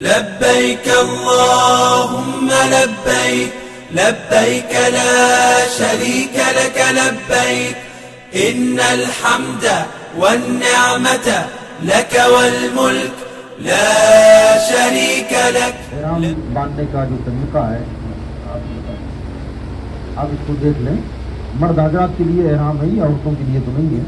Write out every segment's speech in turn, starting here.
لبيك اللهم لبيك لبيك لا شريك لك لبيك إن الحمد والنعمة لك والملك لا شريك لك. احرام باندھنے کا جو طریقہ ہے آپ اس کو دیکھ لیں. مرد حضرات کے لیے احرام ہے یا عورتوں کے لیے تو نہیں ہے.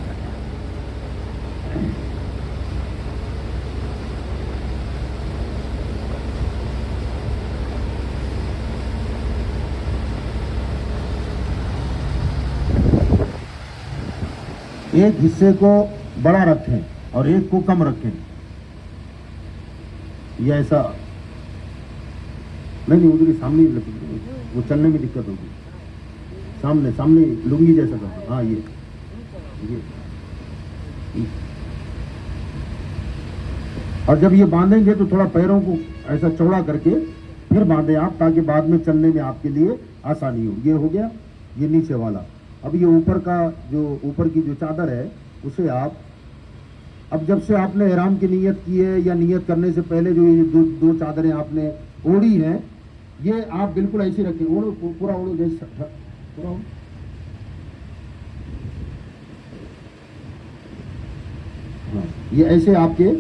ایک حصے کو بڑا رکھیں اور ایک کو کم رکھیں. یہ ایسا نہیں ادھر ہی سامنے وہ چلنے میں دقت ہوگی. سامنے لنگی جیسا کرنا. ہاں یہ اور جب یہ باندھیں گے تو تھوڑا پیروں کو ایسا چوڑا کر کے پھر باندھیں آپ, تاکہ بعد میں چلنے میں آپ کے لیے آسانی ہو. یہ ہو گیا یہ نیچے والا. اب یہ اوپر کی جو چادر ہے اسے آپ اب جب سے آپ نے احرام کی نیت کی ہے یا نیت کرنے سے پہلے جو یہ دو چادریں آپ نے اوڑھی ہیں یہ آپ بالکل ایسی رکھیں. اوڑھو پورا اوڑھو جیسے پورا اوڑھو. ہاں یہ ایسے آپ کے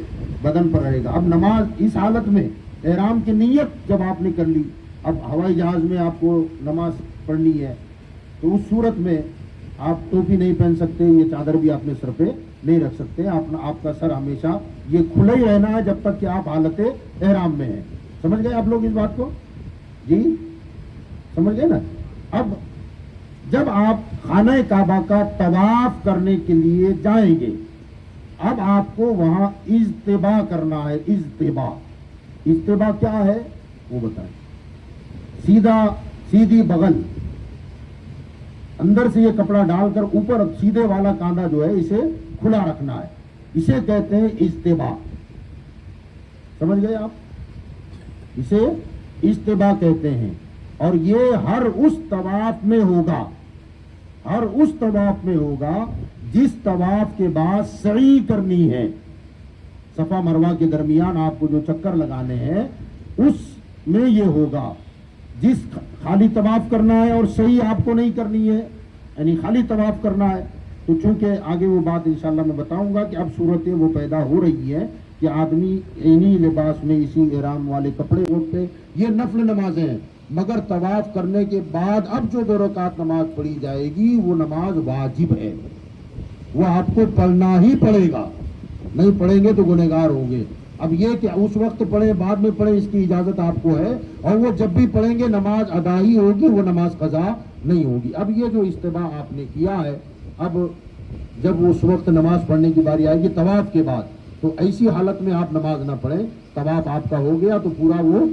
بدن پر رہے گا. اب نماز اس حالت میں احرام کی نیت جب آپ نے کر لی, اب ہوائی جہاز میں آپ کو نماز پڑھنی ہے تو اس صورت میں آپ ٹوپی نہیں پہن سکتے, یہ چادر بھی اپنے سر پہ نہیں رکھ سکتے. آپ کا سر ہمیشہ یہ کھلا ہی رہنا ہے جب تک کہ آپ حالت احرام میں ہیں. سمجھ گئے آپ لوگ اس بات کو؟ جی سمجھ گئے نا. اب جب آپ خانہ کعبہ کا طواف کرنے کے لیے جائیں گے, اب آپ کو وہاں اجتباء کرنا ہے. اجتباء کیا ہے وہ بتائیں. سیدھی بغل اندر سے یہ کپڑا ڈال کر اوپر سیدھے والا کاندھا جو ہے اسے کھلا رکھنا ہے. اسے کہتے ہیں اجتباء. سمجھ گئے آپ؟ اسے اجتباء کہتے ہیں. اور یہ ہر اس طواف میں ہوگا جس طواف کے بعد سعی کرنی ہے. صفا مروہ کے درمیان آپ کو جو چکر لگانے ہیں اس میں یہ ہوگا. جس خالی طواف کرنا ہے اور صحیح آپ کو نہیں کرنی ہے, یعنی خالی طواف کرنا ہے, تو چونکہ آگے وہ بات انشاءاللہ میں بتاؤں گا کہ اب صورتیں وہ پیدا ہو رہی ہے کہ آدمی انہی لباس میں اسی احرام والے کپڑے اوڑھتے. یہ نفل نمازیں ہیں, مگر طواف کرنے کے بعد اب جو 2 رکعت نماز پڑھی جائے گی وہ نماز واجب ہے, وہ آپ کو پڑھنا ہی پڑے گا. نہیں پڑھیں گے تو گنہگار ہوں گے. اب یہ کہ اس وقت پڑھیں بعد میں پڑھیں اس کی اجازت آپ کو ہے, اور وہ جب بھی پڑھیں گے نماز ادا ہی ہوگی, وہ نماز قضا نہیں ہوگی. اب یہ جو اجتباء آپ نے کیا ہے, اب جب اس وقت نماز پڑھنے کی باری آئے گی طواف کے بعد, تو ایسی حالت میں آپ نماز نہ پڑھیں. طواف آپ کا ہو گیا تو پورا وہ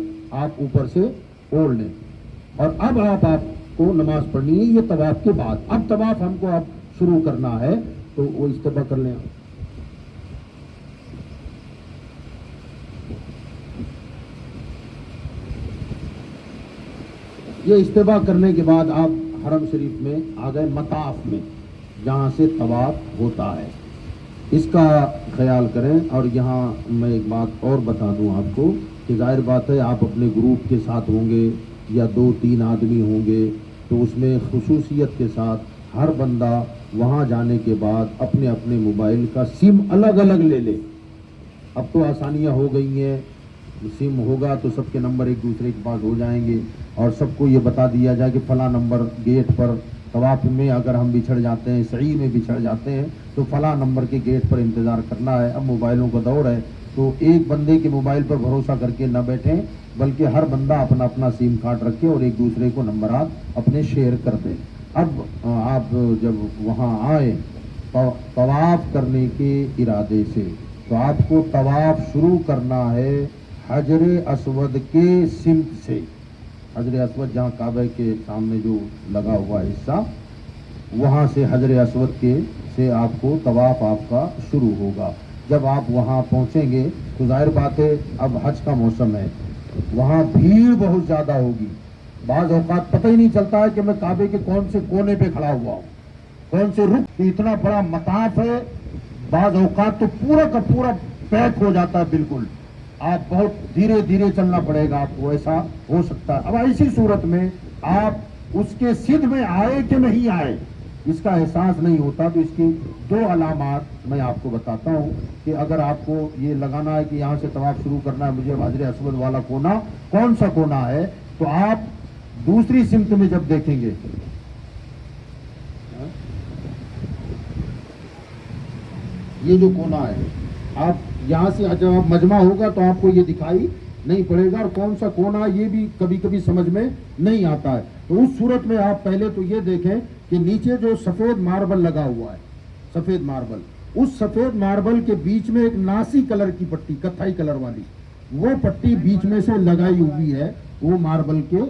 آپ اوپر سے اوڑھ لیں, اور اب آپ کو نماز پڑھنی ہے یہ طواف کے بعد. اب طواف ہم کو اب شروع کرنا ہے تو وہ اجتباء کر لیں. یہ اجتباء کرنے کے بعد آپ حرم شریف میں آ گئے, مطاف میں جہاں سے طواف ہوتا ہے. اس کا خیال کریں. اور یہاں میں ایک بات اور بتا دوں آپ کو کہ ظاہر بات ہے آپ اپنے گروپ کے ساتھ ہوں گے یا 2-3 آدمی ہوں گے, تو اس میں خصوصیت کے ساتھ ہر بندہ وہاں جانے کے بعد اپنے اپنے موبائل کا سم الگ الگ لے لے. اب تو آسانیاں ہو گئی ہیں, سم ہوگا تو سب کے نمبر ایک دوسرے کے پاس ہو جائیں گے, اور سب کو یہ بتا دیا جائے کہ فلاں نمبر گیٹ پر طواف میں اگر ہم بچھڑ جاتے ہیں, سعی میں بچھڑ جاتے ہیں, تو فلاں نمبر کے گیٹ پر انتظار کرنا ہے. اب موبائلوں کا دور ہے تو ایک بندے کے موبائل پر بھروسہ کر کے نہ بیٹھیں, بلکہ ہر بندہ اپنا اپنا سیم کارڈ رکھے اور ایک دوسرے کو نمبرات اپنے شیئر کر دیں. اب آپ جب وہاں آئیں طواف کرنے کے ارادے سے, تو آپ کو طواف شروع کرنا ہے حجر اسود کے سمت سے. حجر اسود جہاں کعبہ کے سامنے جو لگا ہوا حصہ, وہاں سے حجر اسود کے سے آپ کو طواف آپ کا شروع ہوگا. جب آپ وہاں پہنچیں گے تو ظاہر بات ہے اب حج کا موسم ہے, وہاں بھیڑ بہت زیادہ ہوگی. بعض اوقات پتہ ہی نہیں چلتا ہے کہ میں کعبے کے کون سے کونے پہ کھڑا ہوا ہوں, کون سے رخ. اتنا بڑا مطاف ہے, بعض اوقات تو پورا کا پورا پیک ہو جاتا ہے بالکل. آپ بہت دھیرے دھیرے چلنا پڑے گا آپ کو، ایسا ہو سکتا ہے۔ اب ایسی صورت میں آپ اس کے سدھ میں آئے کہ نہیں آئے اس کا احساس نہیں ہوتا، تو اس کی دو علامات میں آپ کو بتاتا ہوں کہ اگر آپ کو یہ لگانا ہے کہ یہاں سے طواف شروع کرنا ہے، مجھے حجر اسود والا کونا کون سا کونا ہے، تو آپ دوسری سمت میں جب دیکھیں گے، یہ جو کونا ہے، آپ یہاں سے جب آپ مجمع ہوگا تو آپ کو یہ دکھائی نہیں پڑے گا، اور کون سا کونا یہ بھی کبھی کبھی سمجھ میں نہیں آتا ہے۔ تو اس صورت میں آپ پہلے تو یہ دیکھیں کہ نیچے جو سفید ماربل لگا ہوا ہے، سفید ماربل، اس سفید ماربل کے بیچ میں ایک ناسی کلر کی پٹی، کتھائی کلر والی، وہ پٹی بیچ میں سے لگائی ہوئی ہے، وہ ماربل کے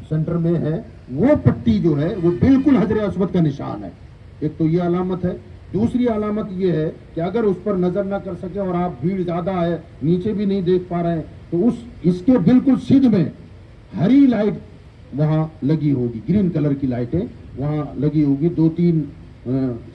سینٹر میں ہے، وہ پٹی جو ہے وہ بالکل حجر اسود کا نشان ہے۔ ایک تو یہ علامت ہے۔ دوسری علامت یہ ہے کہ اگر اس پر نظر نہ کر سکے اور آپ بھیڑ زیادہ ہے، نیچے بھی نہیں دیکھ پا رہے ہیں، تو اس کے بالکل سدھ میں ہری لائٹ وہاں لگی ہوگی، گرین کلر کی لائٹیں وہاں لگی ہوگی، 2-3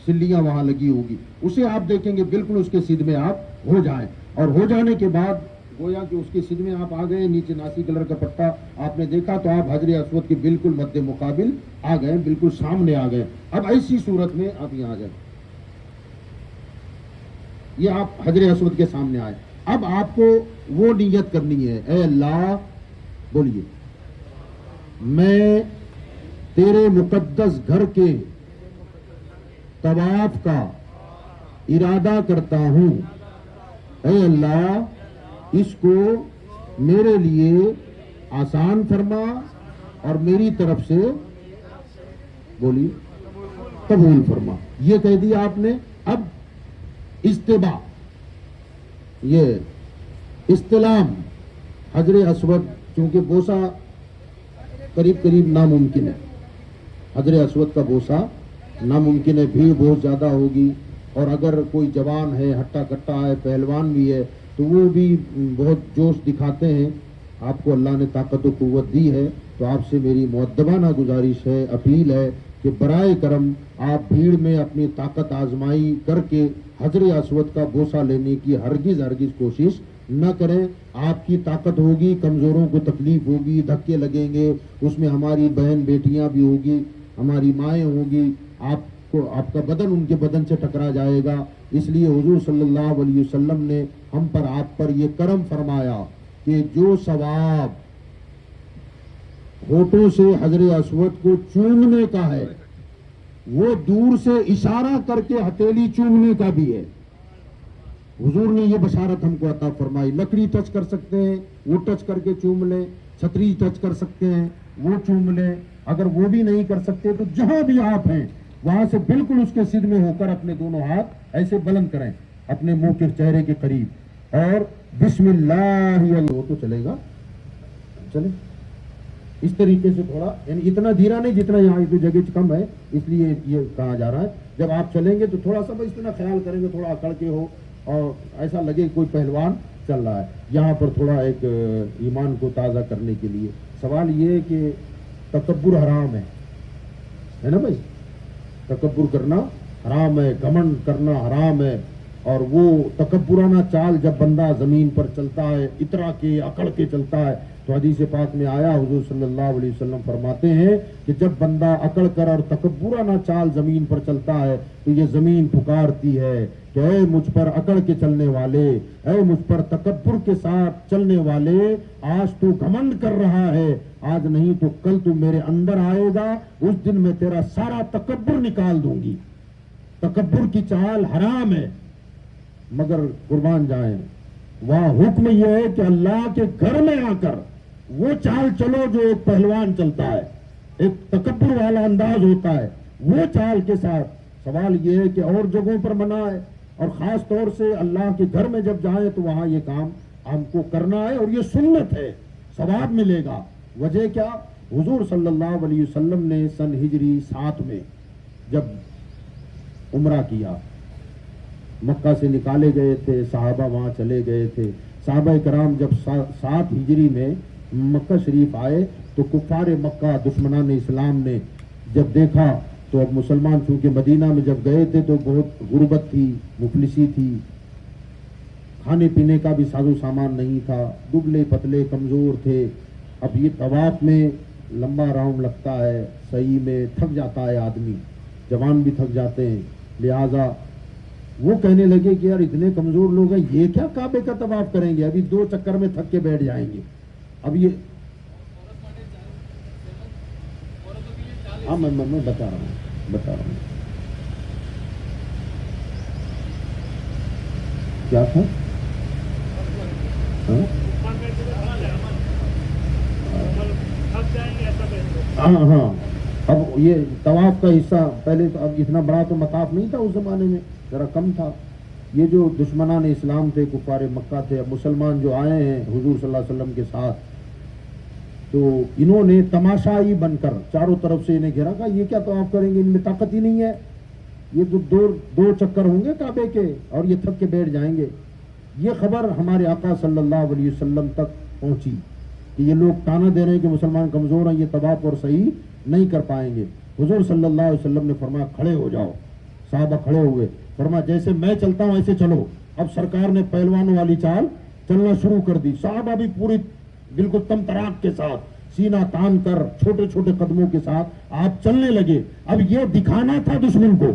سلیاں وہاں لگی ہوگی، اسے آپ دیکھیں گے بالکل اس کے سدھ میں آپ ہو جائیں، اور ہو جانے کے بعد گویا کہ اس کے سدھ میں آپ آ گئے، نیچے ناسی کلر کا پٹا آپ نے دیکھا تو آپ حجر اسود کے بالکل مد مقابل آ گئے، بالکل سامنے آ گئے۔ اب ایسی صورت میں آپ یہاں آ جائیں، یہ آپ حجر اسود کے سامنے آئے۔ اب آپ کو وہ نیت کرنی ہے، اے اللہ، بولیے، میں تیرے مقدس گھر کے طواف کا ارادہ کرتا ہوں، اے اللہ اس کو میرے لیے آسان فرما اور میری طرف سے بولیے قبول فرما۔ یہ کہہ دیا آپ نے۔ اب استباء، یہ استلام حجر اسود، چونکہ بوسہ قریب قریب ناممکن ہے، حجر اسود کا بوسہ ناممکن ہے، بھیڑ بہت زیادہ ہوگی، اور اگر کوئی جوان ہے، ہٹا کٹا ہے، پہلوان بھی ہے، تو وہ بھی بہت جوش دکھاتے ہیں۔ آپ کو اللہ نے طاقت و قوت دی ہے، تو آپ سے میری مؤدبانہ گزارش ہے، اپیل ہے کہ برائے کرم آپ بھیڑ میں اپنی طاقت آزمائی کر کے حجر اسود کا بوسہ لینے کی ہرگز کوشش نہ کریں۔ آپ کی طاقت ہوگی، کمزوروں کو تکلیف ہوگی، دھکے لگیں گے، اس میں ہماری بہن بیٹیاں بھی ہوگی، ہماری مائیں ہوں گی، آپ کا بدن ان کے بدن سے ٹکرا جائے گا۔ اس لیے حضور صلی اللہ علیہ وسلم نے ہم پر، آپ پر یہ کرم فرمایا کہ جو ثواب ہونٹوں سے حجر اسود کو چومنے کا ہے، وہ دور سے اشارہ کر کے ہتھیلی چومنے کا بھی ہے۔ حضور نے یہ بشارت ہم کو عطا فرمائی۔ لکڑی ٹچ کر سکتے ہیں، وہ ٹچ کر کے چوم لیں، چھتری ٹچ کر سکتے ہیں، وہ چوم لیں، اگر وہ بھی نہیں کر سکتے تو جہاں بھی آپ ہیں وہاں سے بالکل اس کے سدھ میں ہو کر اپنے دونوں ہاتھ ایسے بلند کریں اپنے منہ کے چہرے کے قریب، اور بسم اللہ، وہ تو چلے گا، چلے اس طریقے سے تھوڑا، یعنی اتنا دھیرا نہیں جتنا یہاں جو جگہ کم ہے، اس لیے یہ کہا جا رہا ہے۔ جب آپ چلیں گے تو تھوڑا سا بس اتنا خیال کریں گے، تھوڑا اکڑ کے ہو اور ایسا لگے کوئی پہلوان چل رہا ہے۔ یہاں پر تھوڑا ایک ایمان کو تازہ کرنے کے لیے سوال یہ ہے کہ تکبر حرام ہے نا بھائی، تکبر کرنا حرام ہے، گھمنڈ کرنا حرام ہے، اور وہ تکبرانہ چال جب بندہ زمین پر چلتا ہے، اترا کے اکڑ کے چلتا ہے، تو حدیث پاک میں آیا، حضور صلی اللہ علیہ وسلم فرماتے ہیں کہ جب بندہ اکڑ کر اور تکبرانہ چال زمین پر چلتا ہے تو یہ زمین پکارتی ہے کہ اے مجھ پر اکڑ کے چلنے والے، اے مجھ پر تکبر کے ساتھ چلنے والے، آج تو گھمنڈ کر رہا ہے، آج نہیں تو کل تو میرے اندر آئے گا، اس دن میں تیرا سارا تکبر نکال دوں گی۔ تکبر کی چال حرام ہے، مگر قربان جائیں وہاں حکم یہ ہے کہ اللہ کے گھر میں آ کر وہ چال چلو جو ایک پہلوان چلتا ہے، ایک تکبر والا انداز ہوتا ہے، وہ چال کے ساتھ۔ سوال یہ ہے کہ اور جگہوں پر منع ہے، اور خاص طور سے اللہ کے گھر میں جب جائیں تو وہاں یہ کام ہم کو کرنا ہے، اور یہ سنت ہے، ثواب ملے گا۔ وجہ کیا؟ حضور صلی اللہ علیہ وسلم نے سن ہجری 7 میں جب عمرہ کیا، مکہ سے نکالے گئے تھے، صحابہ وہاں چلے گئے تھے، صحابہ کرام جب 7 ہجری میں مکہ شریف آئے تو کفار مکہ، دشمنان اسلام نے جب دیکھا تو اب مسلمان چونکہ مدینہ میں جب گئے تھے تو بہت غربت تھی، مفلسی تھی، کھانے پینے کا بھی ساز و سامان نہیں تھا، دبلے پتلے کمزور تھے. اب یہ طواف میں لمبا راؤنڈ لگتا ہے، صحیح میں تھک جاتا ہے آدمی، جوان بھی تھک جاتے ہیں. لہذا وہ کہنے لگے کہ یار اتنے کمزور لوگ ہیں، یہ کیا کعبے کا طواف کریں گے، ابھی 2 چکر میں تھک کے بیٹھ جائیں گے. اب یہ ہاں میں بتا رہا ہوں کیا تھا. ہاں اب یہ طواف کا حصہ پہلے تو، اب اتنا بڑا تو مطاف نہیں تھا اس زمانے میں، ذرا کم تھا. یہ جو دشمنان اسلام تھے، کفار مکہ تھے، اب مسلمان جو آئے ہیں حضور صلی اللہ علیہ وسلم کے ساتھ، تو انہوں نے تماشائی بن کر چاروں طرف سے انہیں گھیرا، کہا یہ کیا طواف کریں گے، ان میں طاقت ہی نہیں ہے، یہ تو دو چکر ہوں گے کعبے کے اور یہ تھک کے بیٹھ جائیں گے. یہ خبر ہمارے آقا صلی اللہ علیہ وسلم تک پہنچی کہ یہ لوگ تانا دے رہے ہیں کہ مسلمان کمزور ہیں، یہ طواف اور صحیح نہیں کر پائیں گے. حضور صلی اللہ علیہ وسلم نے فرمایا کھڑے ہو جاؤ. صحابہ کھڑے ہوئے، فرمایا جیسے میں چلتا ہوں ایسے چلو. اب سرکار نے پہلوانوں والی چال چلنا شروع کر دی. صحابہ بھی پوری بالکل تم تراک کے ساتھ سینہ تان کر چھوٹے چھوٹے قدموں کے ساتھ آپ چلنے لگے. اب یہ دکھانا تھا دشمن کو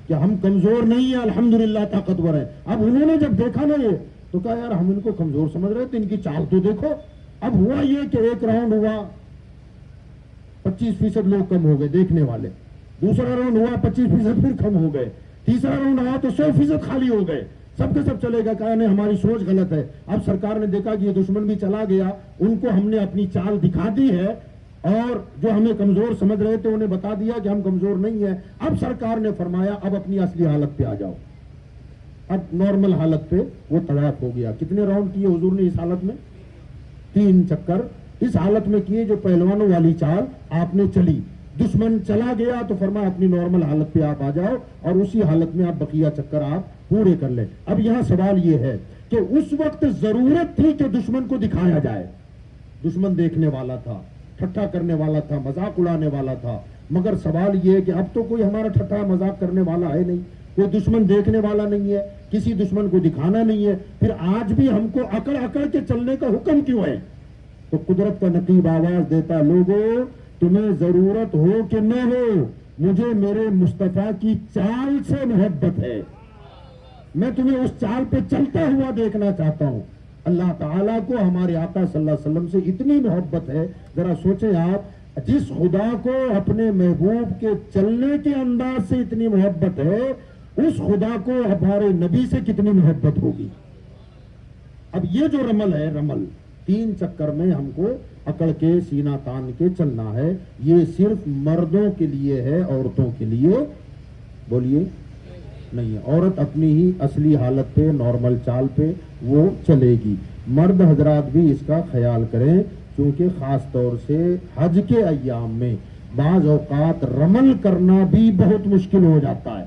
کہ ہم کمزور نہیں ہیں، الحمدللہ طاقتور ہیں. اب انہوں نے جب دیکھا نا یہ تو کہا یار ہم ان کو کمزور سمجھ رہے تھے، ان کی چال تو دیکھو. اب ہوا یہ کہ ایک راؤنڈ ہوا 25% لوگ کم ہو گئے دیکھنے والے، دوسرا راؤنڈ ہوا 25% پھر کم ہو گئے، تیسرا راؤنڈ آیا تو 100% خالی ہو گئے. سب کے سب چلے گا، کہا نہیں ہماری سوچ غلط ہے. اب سرکار نے دیکھا کہ یہ دشمن بھی چلا گیا، ان کو ہم نے اپنی چال دکھا دی ہے اور جو ہمیں کمزور سمجھ رہے تھے انہیں بتا دیا کہ ہم کمزور نہیں ہیں. اب سرکار نے فرمایا اب اپنی اصلی حالت پہ آ جاؤ. اب نارمل حالت پہ وہ طواف ہو گیا. کتنے راؤنڈ کیے حضور نے اس حالت میں؟ 3 چکر اس حالت میں کیے. جو پہلوانوں والی چال آپ نے چلی، دشمن چلا گیا تو فرمایا اپنی نارمل حالت پہ آپ آ جاؤ اور اسی حالت میں آپ بقیہ چکر آپ پورے کر لیں. اب یہاں سوال یہ ہے کہ اس وقت ضرورت تھی کہ دشمن کو دکھایا جائے. دشمن دیکھنے والا تھا، ٹھٹھا کرنے والا تھا، مذاق اڑانے والا تھا. مگر سوال یہ ہے کہ اب تو کوئی ہمارا ٹھٹھا مذاق کرنے والا ہے نہیں، کوئی دشمن دیکھنے والا نہیں ہے، کسی دشمن کو دکھانا نہیں ہے. پھر آج بھی ہم کو اکڑ اکڑ کے چلنے کا حکم کیوں ہے؟ تو قدرت کا نقیب آواز دیتا، لوگوں تمہیں ضرورت ہو کہ نہ ہو، مجھے میرے مصطفیٰ کی چال سے محبت ہے، میں تمہیں اس چال پہ چلتا ہوا دیکھنا چاہتا ہوں. اللہ تعالیٰ کو ہمارے آقا صلی اللہ علیہ وسلم سے اتنی محبت ہے. ذرا سوچیں آپ، جس خدا کو اپنے محبوب کے چلنے کے انداز سے اتنی محبت ہے، اس خدا کو ہمارے نبی سے کتنی محبت ہوگی. اب یہ جو رمل ہے، رمل 3 چکر میں ہم کو اکڑ کے سینہ تان کے چلنا ہے. یہ صرف مردوں کے لیے ہے، عورتوں کے لیے بولیے نہیں ہے. عورت اپنی ہی اصلی حالت پہ نارمل چال پہ وہ چلے گی. مرد حضرات بھی اس کا خیال کریں، کیونکہ خاص طور سے حج کے ایام میں بعض اوقات رمل کرنا بھی بہت مشکل ہو جاتا ہے.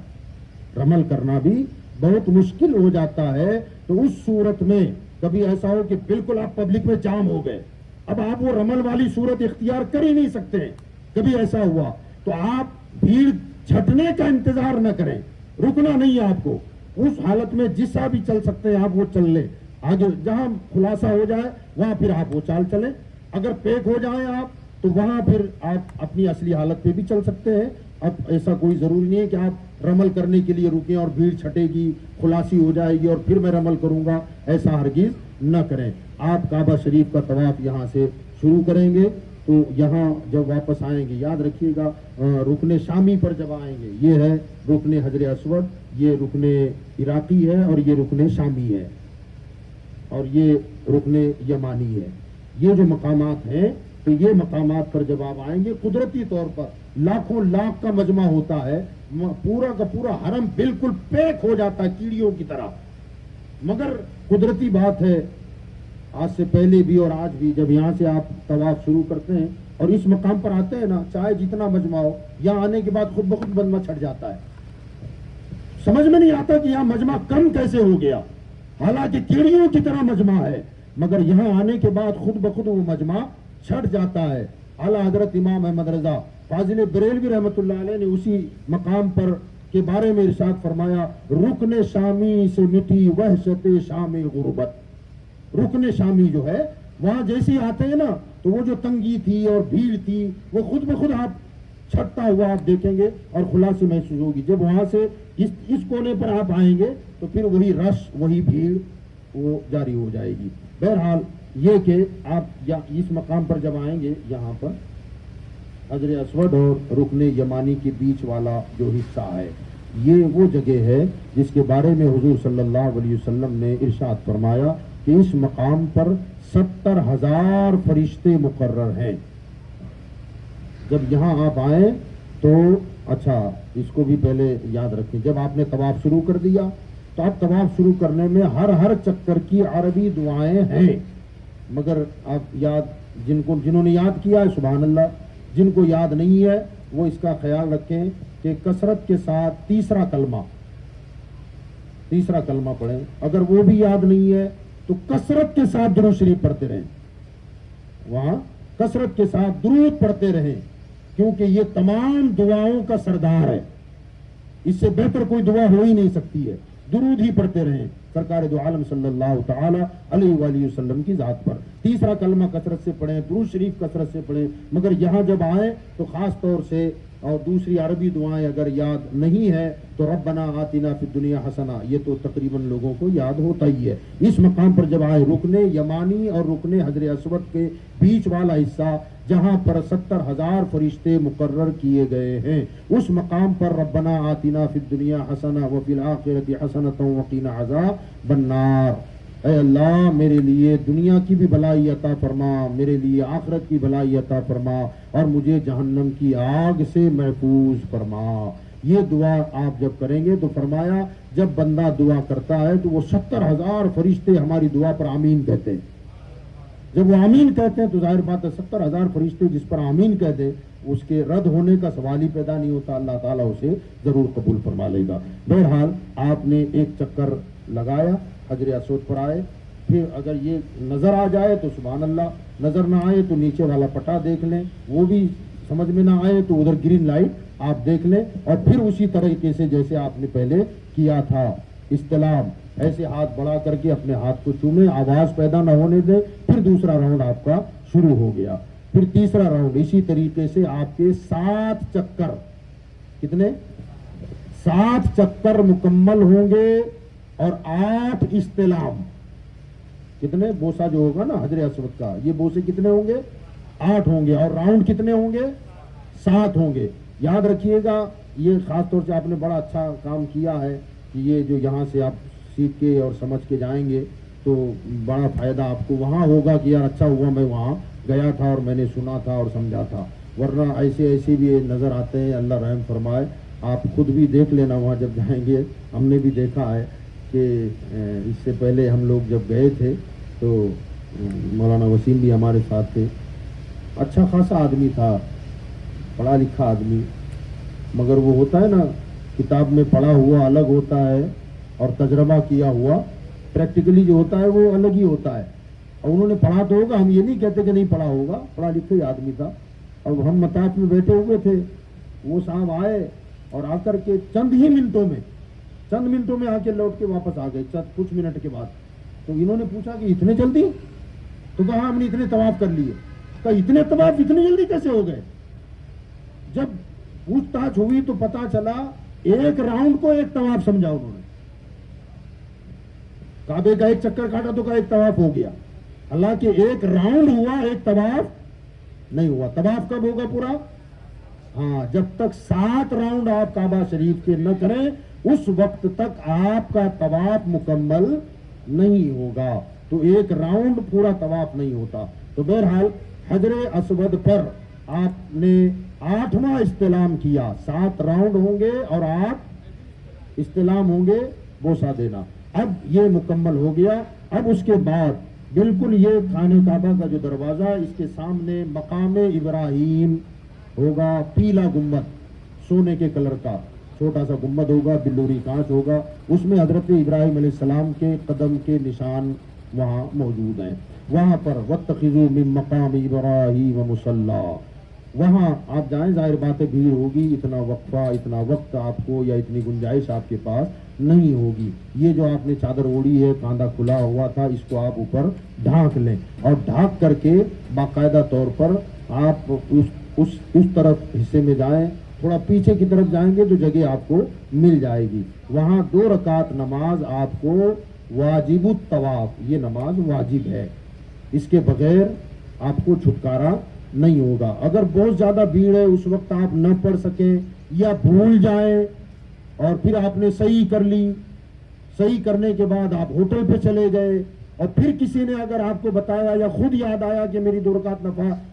رمل کرنا بھی بہت مشکل ہو جاتا ہے. تو اس صورت میں کبھی ایسا ہو کہ بالکل آپ پبلک میں جام ہو گئے، اب آپ وہ رمل والی صورت اختیار کر ہی نہیں سکتے. کبھی ایسا ہوا تو آپ بھیڑ چھٹنے کا انتظار نہ کریں، رکنا نہیں ہے آپ کو. اس حالت میں جسا بھی چل سکتے ہیں آپ وہ چل لیں. آگے جہاں خلاصہ ہو جائے وہاں پھر آپ وہ چال چلیں. اگر پیک ہو جائیں آپ تو وہاں پھر آپ اپنی اصلی حالت پہ بھی چل سکتے ہیں. اب ایسا کوئی ضروری نہیں ہے کہ آپ رمل کرنے کے لیے رکیں اور بھیڑ چھٹے گی، خلاصی ہو جائے گی اور پھر میں رمل کروں گا، ایسا ہرگز نہ کریں. آپ کعبہ شریف کا طواف یہاں سے شروع کریں گے تو یہاں جب واپس آئیں گے یاد رکھیے گا رکن شامی پر جب آئیں گے، یہ ہے رکن حجر اسود، یہ رکن عراقی ہے اور یہ رکن شامی ہے اور یہ رکن یمانی ہے. یہ جو مقامات ہیں تو یہ مقامات پر جب آپ آئیں گے قدرتی طور پر لاکھوں لاکھ کا مجمع ہوتا ہے، پورا کا پورا حرم بالکل پیک ہو جاتا ہے کیڑیوں کی طرح. مگر قدرتی بات ہے، آج سے پہلے بھی اور آج بھی جب یہاں سے آپ طواف شروع کرتے ہیں اور اس مقام پر آتے ہیں نا، چاہے جتنا مجمع ہو، یہاں آنے کے بعد خود بخود مجمع چھٹ جاتا ہے. سمجھ میں نہیں آتا کہ یہاں مجمع کم کیسے ہو گیا، حالانکہ کیڑیوں کی طرح مجمع ہے، مگر یہاں آنے کے بعد خود بخود وہ مجمع چھٹ جاتا ہے. اعلیٰ حضرت امام احمد رضا فاضل بریلوی رحمۃ اللہ علیہ نے اسی مقام پر کے بارے میں ارشاد فرمایا رکن شامی سے مٹی وحشت شام غربت. رکن شامی جو ہے وہاں جیسے آتے ہیں نا تو وہ جو تنگی تھی اور بھیڑ تھی وہ خود بخود آپ چھٹتا ہوا آپ دیکھیں گے اور خلاصی محسوس ہوگی. جب وہاں سے اس کونے پر آپ آئیں گے تو پھر وہی رش وہی بھیڑ وہ جاری ہو جائے گی. بہرحال یہ کہ آپ اس مقام پر جب آئیں گے یہاں پر حجر اسود اور رکن یمانی کے بیچ والا جو حصہ ہے یہ وہ جگہ ہے جس کے بارے میں حضور صلی اللہ علیہ وسلم نے ارشاد فرمایا کہ اس مقام پر 70,000 فرشتے مقرر ہیں. جب یہاں آپ آئیں تو اچھا اس کو بھی پہلے یاد رکھیں جب آپ نے طواف شروع کر دیا تو اب طواف شروع کرنے میں ہر چکر کی عربی دعائیں ہیں مگر آپ یاد جنہوں نے یاد کیا ہے سبحان اللہ, جن کو یاد نہیں ہے وہ اس کا خیال رکھیں کہ کثرت کے ساتھ تیسرا کلمہ پڑھیں. اگر وہ بھی یاد نہیں ہے تو کثرت کے ساتھ درود شریف پڑھتے رہیں, وہاں کثرت کے ساتھ درود پڑھتے رہیں کیونکہ یہ تمام دعاؤں کا سردار ہے. اس سے بہتر کوئی دعا ہو ہی نہیں سکتی ہے. درود ہی پڑھتے رہیں سرکار دو عالم صلی اللہ تعالی علیہ وآلہ وسلم کی ذات پر. تیسرا کلمہ کثرت سے پڑھیں, درود شریف کثرت سے پڑھیں. مگر یہاں جب آئیں تو خاص طور سے اور دوسری عربی دعائیں اگر یاد نہیں ہے تو ربنا آتنا فی الدنیا حسنہ یہ تو تقریباً لوگوں کو یاد ہوتا ہی ہے. اس مقام پر جب آئے رکن یمانی اور رکن حجر اسود کے بیچ والا حصہ جہاں پر 70,000 فرشتے مقرر کیے گئے ہیں اس مقام پر ربنا آتنا فی الدنیا حسنہ وفی الآخرۃ حسنۃ وقنا عذاب النار. اے اللہ میرے لیے دنیا کی بھی بھلائی عطا فرما, میرے لیے آخرت کی بھلائی عطا فرما اور مجھے جہنم کی آگ سے محفوظ فرما. یہ دعا آپ جب کریں گے تو فرمایا جب بندہ دعا کرتا ہے تو وہ 70,000 فرشتے ہماری دعا پر آمین کہتے ہیں. جب وہ آمین کہتے ہیں تو ظاہر بات ہے 70,000 فرشتے جس پر آمین کہتے ہیں اس کے رد ہونے کا سوال ہی پیدا نہیں ہوتا, اللہ تعالیٰ اسے ضرور قبول فرما لے گا. بہرحال آپ نے ایک چکر لگایا, حجر اسود پر آئے, پھر اگر یہ نظر آ جائے تو سبحان اللہ, نظر نہ آئے تو نیچے والا پٹا دیکھ لیں, وہ بھی سمجھ میں نہ آئے تو ادھر گرین لائٹ آپ دیکھ لیں اور پھر اسی طریقے سے جیسے آپ نے پہلے کیا تھا استلام ایسے ہاتھ بڑھا کر کے اپنے ہاتھ کو چومیں, آواز پیدا نہ ہونے دیں. پھر دوسرا راؤنڈ آپ کا شروع ہو گیا, پھر تیسرا راؤنڈ اسی طریقے سے آپ کے 7 چکر, کتنے 7 چکر مکمل ہوں گے اور 8 استلام. کتنے بوسہ جو ہوگا نا حجر اسود کا یہ بوسے کتنے ہوں گے 8 ہوں گے اور راؤنڈ کتنے ہوں گے 7 ہوں گے. یاد رکھیے گا یہ خاص طور سے آپ نے بڑا اچھا کام کیا ہے کہ یہ جو یہاں سے آپ سیکھ کے اور سمجھ کے جائیں گے تو بڑا فائدہ آپ کو وہاں ہوگا کہ یار اچھا ہوا میں وہاں گیا تھا اور میں نے سنا تھا اور سمجھا تھا. ورنہ ایسے بھی نظر آتے ہیں, اللہ رحم فرمائے. آپ خود بھی دیکھ لینا وہاں جب جائیں گے, ہم نے بھی دیکھا ہے کہ اس سے پہلے ہم لوگ جب گئے تھے تو مولانا وسیم بھی ہمارے ساتھ تھے. اچھا خاصا آدمی تھا, پڑھا لکھا آدمی, مگر وہ ہوتا ہے نا کتاب میں پڑھا ہوا الگ ہوتا ہے اور تجربہ کیا ہوا پریکٹیکلی جو ہوتا ہے وہ الگ ہی ہوتا ہے. اور انہوں نے پڑھا تو ہوگا, ہم یہ نہیں کہتے کہ نہیں پڑھا ہوگا, پڑھا لکھا ہی آدمی تھا. اب ہم مطاف میں بیٹھے ہوئے تھے, وہ صاحب آئے اور آ کر کے چند منٹوں میں آ کے لوٹ کے واپس آ گئے کچھ منٹ کے بعد. تو انہوں نے پوچھا کہ اتنے جلدی؟ تو کہا ہم نے اتنے طواف کر لیے. کہا اتنے طواف اتنی جلدی کیسے ہو گئے؟ جب پوچھ تاچھ ہوئی تو پتا چلا ایک راؤنڈ کو ایک طواف سمجھا انہوں نے. کعبے کا ایک چکر کاٹا تو کا ایک طواف ہو گیا, حالانکہ ایک راؤنڈ ہوا ایک طواف نہیں ہوا. طواف کب ہوگا پورا؟ ہاں جب تک 7 راؤنڈ آپ کعبہ شریف کے نہ کریں اس وقت تک آپ کا طواف مکمل نہیں ہوگا. تو ایک راؤنڈ پورا طواف نہیں ہوتا. تو بہرحال حجر اسود پر آپ نے 8واں استلام کیا, 7 راؤنڈ ہوں گے اور 8 استلام ہوں گے بوسہ دینا. اب یہ مکمل ہو گیا. اب اس کے بعد بالکل یہ خانہ کعبہ کا جو دروازہ اس کے سامنے مقام ابراہیم ہوگا, پیلا گنبد سونے کے کلر کا چھوٹا سا گنبد ہوگا, بلوری کانچ ہوگا, اس میں حضرت ابراہیم علیہ السلام کے قدم کے نشان وہاں موجود ہیں. وہاں پر واتخذوا من مقام ابراہیم مصلی, وہاں آپ جائیں، ظاہر بات ہے بھیڑ ہوگی، اتنا وقفہ اتنا وقت آپ کو یا اتنی گنجائش آپ کے پاس نہیں ہوگی. یہ جو آپ نے چادر اوڑھی ہے، کاندھا کھلا ہوا تھا، اس کو آپ اوپر ڈھانک لیں اور ڈھانک کر کے باقاعدہ طور پر آپ اس طرف حصے میں جائیں. تھوڑا پیچھے کی طرف جائیں گے تو جگہ آپ کو مل جائے گی. وہاں 2 رکعت نماز آپ کو واجب الطواف، یہ نماز واجب ہے، اس کے بغیر آپ کو چھٹکارا نہیں ہوگا. اگر بہت زیادہ بھیڑ ہے، اس وقت آپ نہ پڑھ سکیں یا بھول جائیں اور پھر آپ نے صحیح کر لی، صحیح کرنے کے بعد آپ ہوٹل پہ چلے گئے اور پھر کسی نے اگر آپ کو بتایا یا خود یاد آیا کہ میری 2 رکعت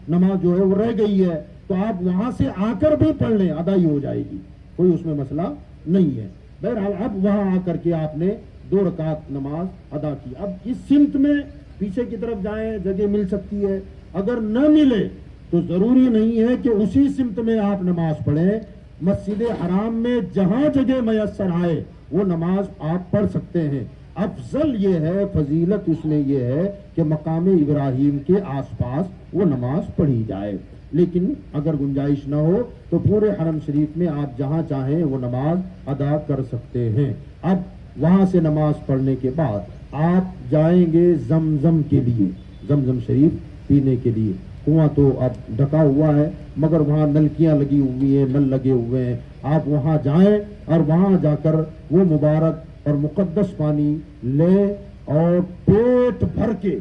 نماز جو ہے وہ رہ گئی ہے، تو آپ وہاں سے آ کر بھی پڑھ لیں، ادائی ہو جائے گی، کوئی اس میں مسئلہ نہیں ہے. بہرحال اب وہاں آ کر کے آپ نے 2 رکعت نماز ادا کی. اب اس سمت میں پیچھے کی طرف جائیں، جگہ مل سکتی ہے. اگر نہ ملے تو ضروری نہیں ہے کہ اسی سمت میں آپ نماز پڑھیں. مسجد حرام میں جہاں جگہ میسر آئے وہ نماز آپ پڑھ سکتے ہیں. افضل یہ ہے، فضیلت اس میں یہ ہے کہ مقام ابراہیم کے آس پاس وہ نماز پڑھی جائے. لیکن اگر گنجائش نہ ہو تو پورے حرم شریف میں آپ جہاں چاہیں وہ نماز ادا کر سکتے ہیں. اب وہاں سے نماز پڑھنے کے بعد آپ جائیں گے زمزم کے لیے، زمزم شریف پینے کے لیے. کنواں تو اب ڈھکا ہوا ہے مگر وہاں نلکیاں لگی ہوئی ہیں، نل لگے ہوئے ہیں. آپ وہاں جائیں اور وہاں جا کر وہ مبارک اور مقدس پانی لیں اور پیٹ بھر کے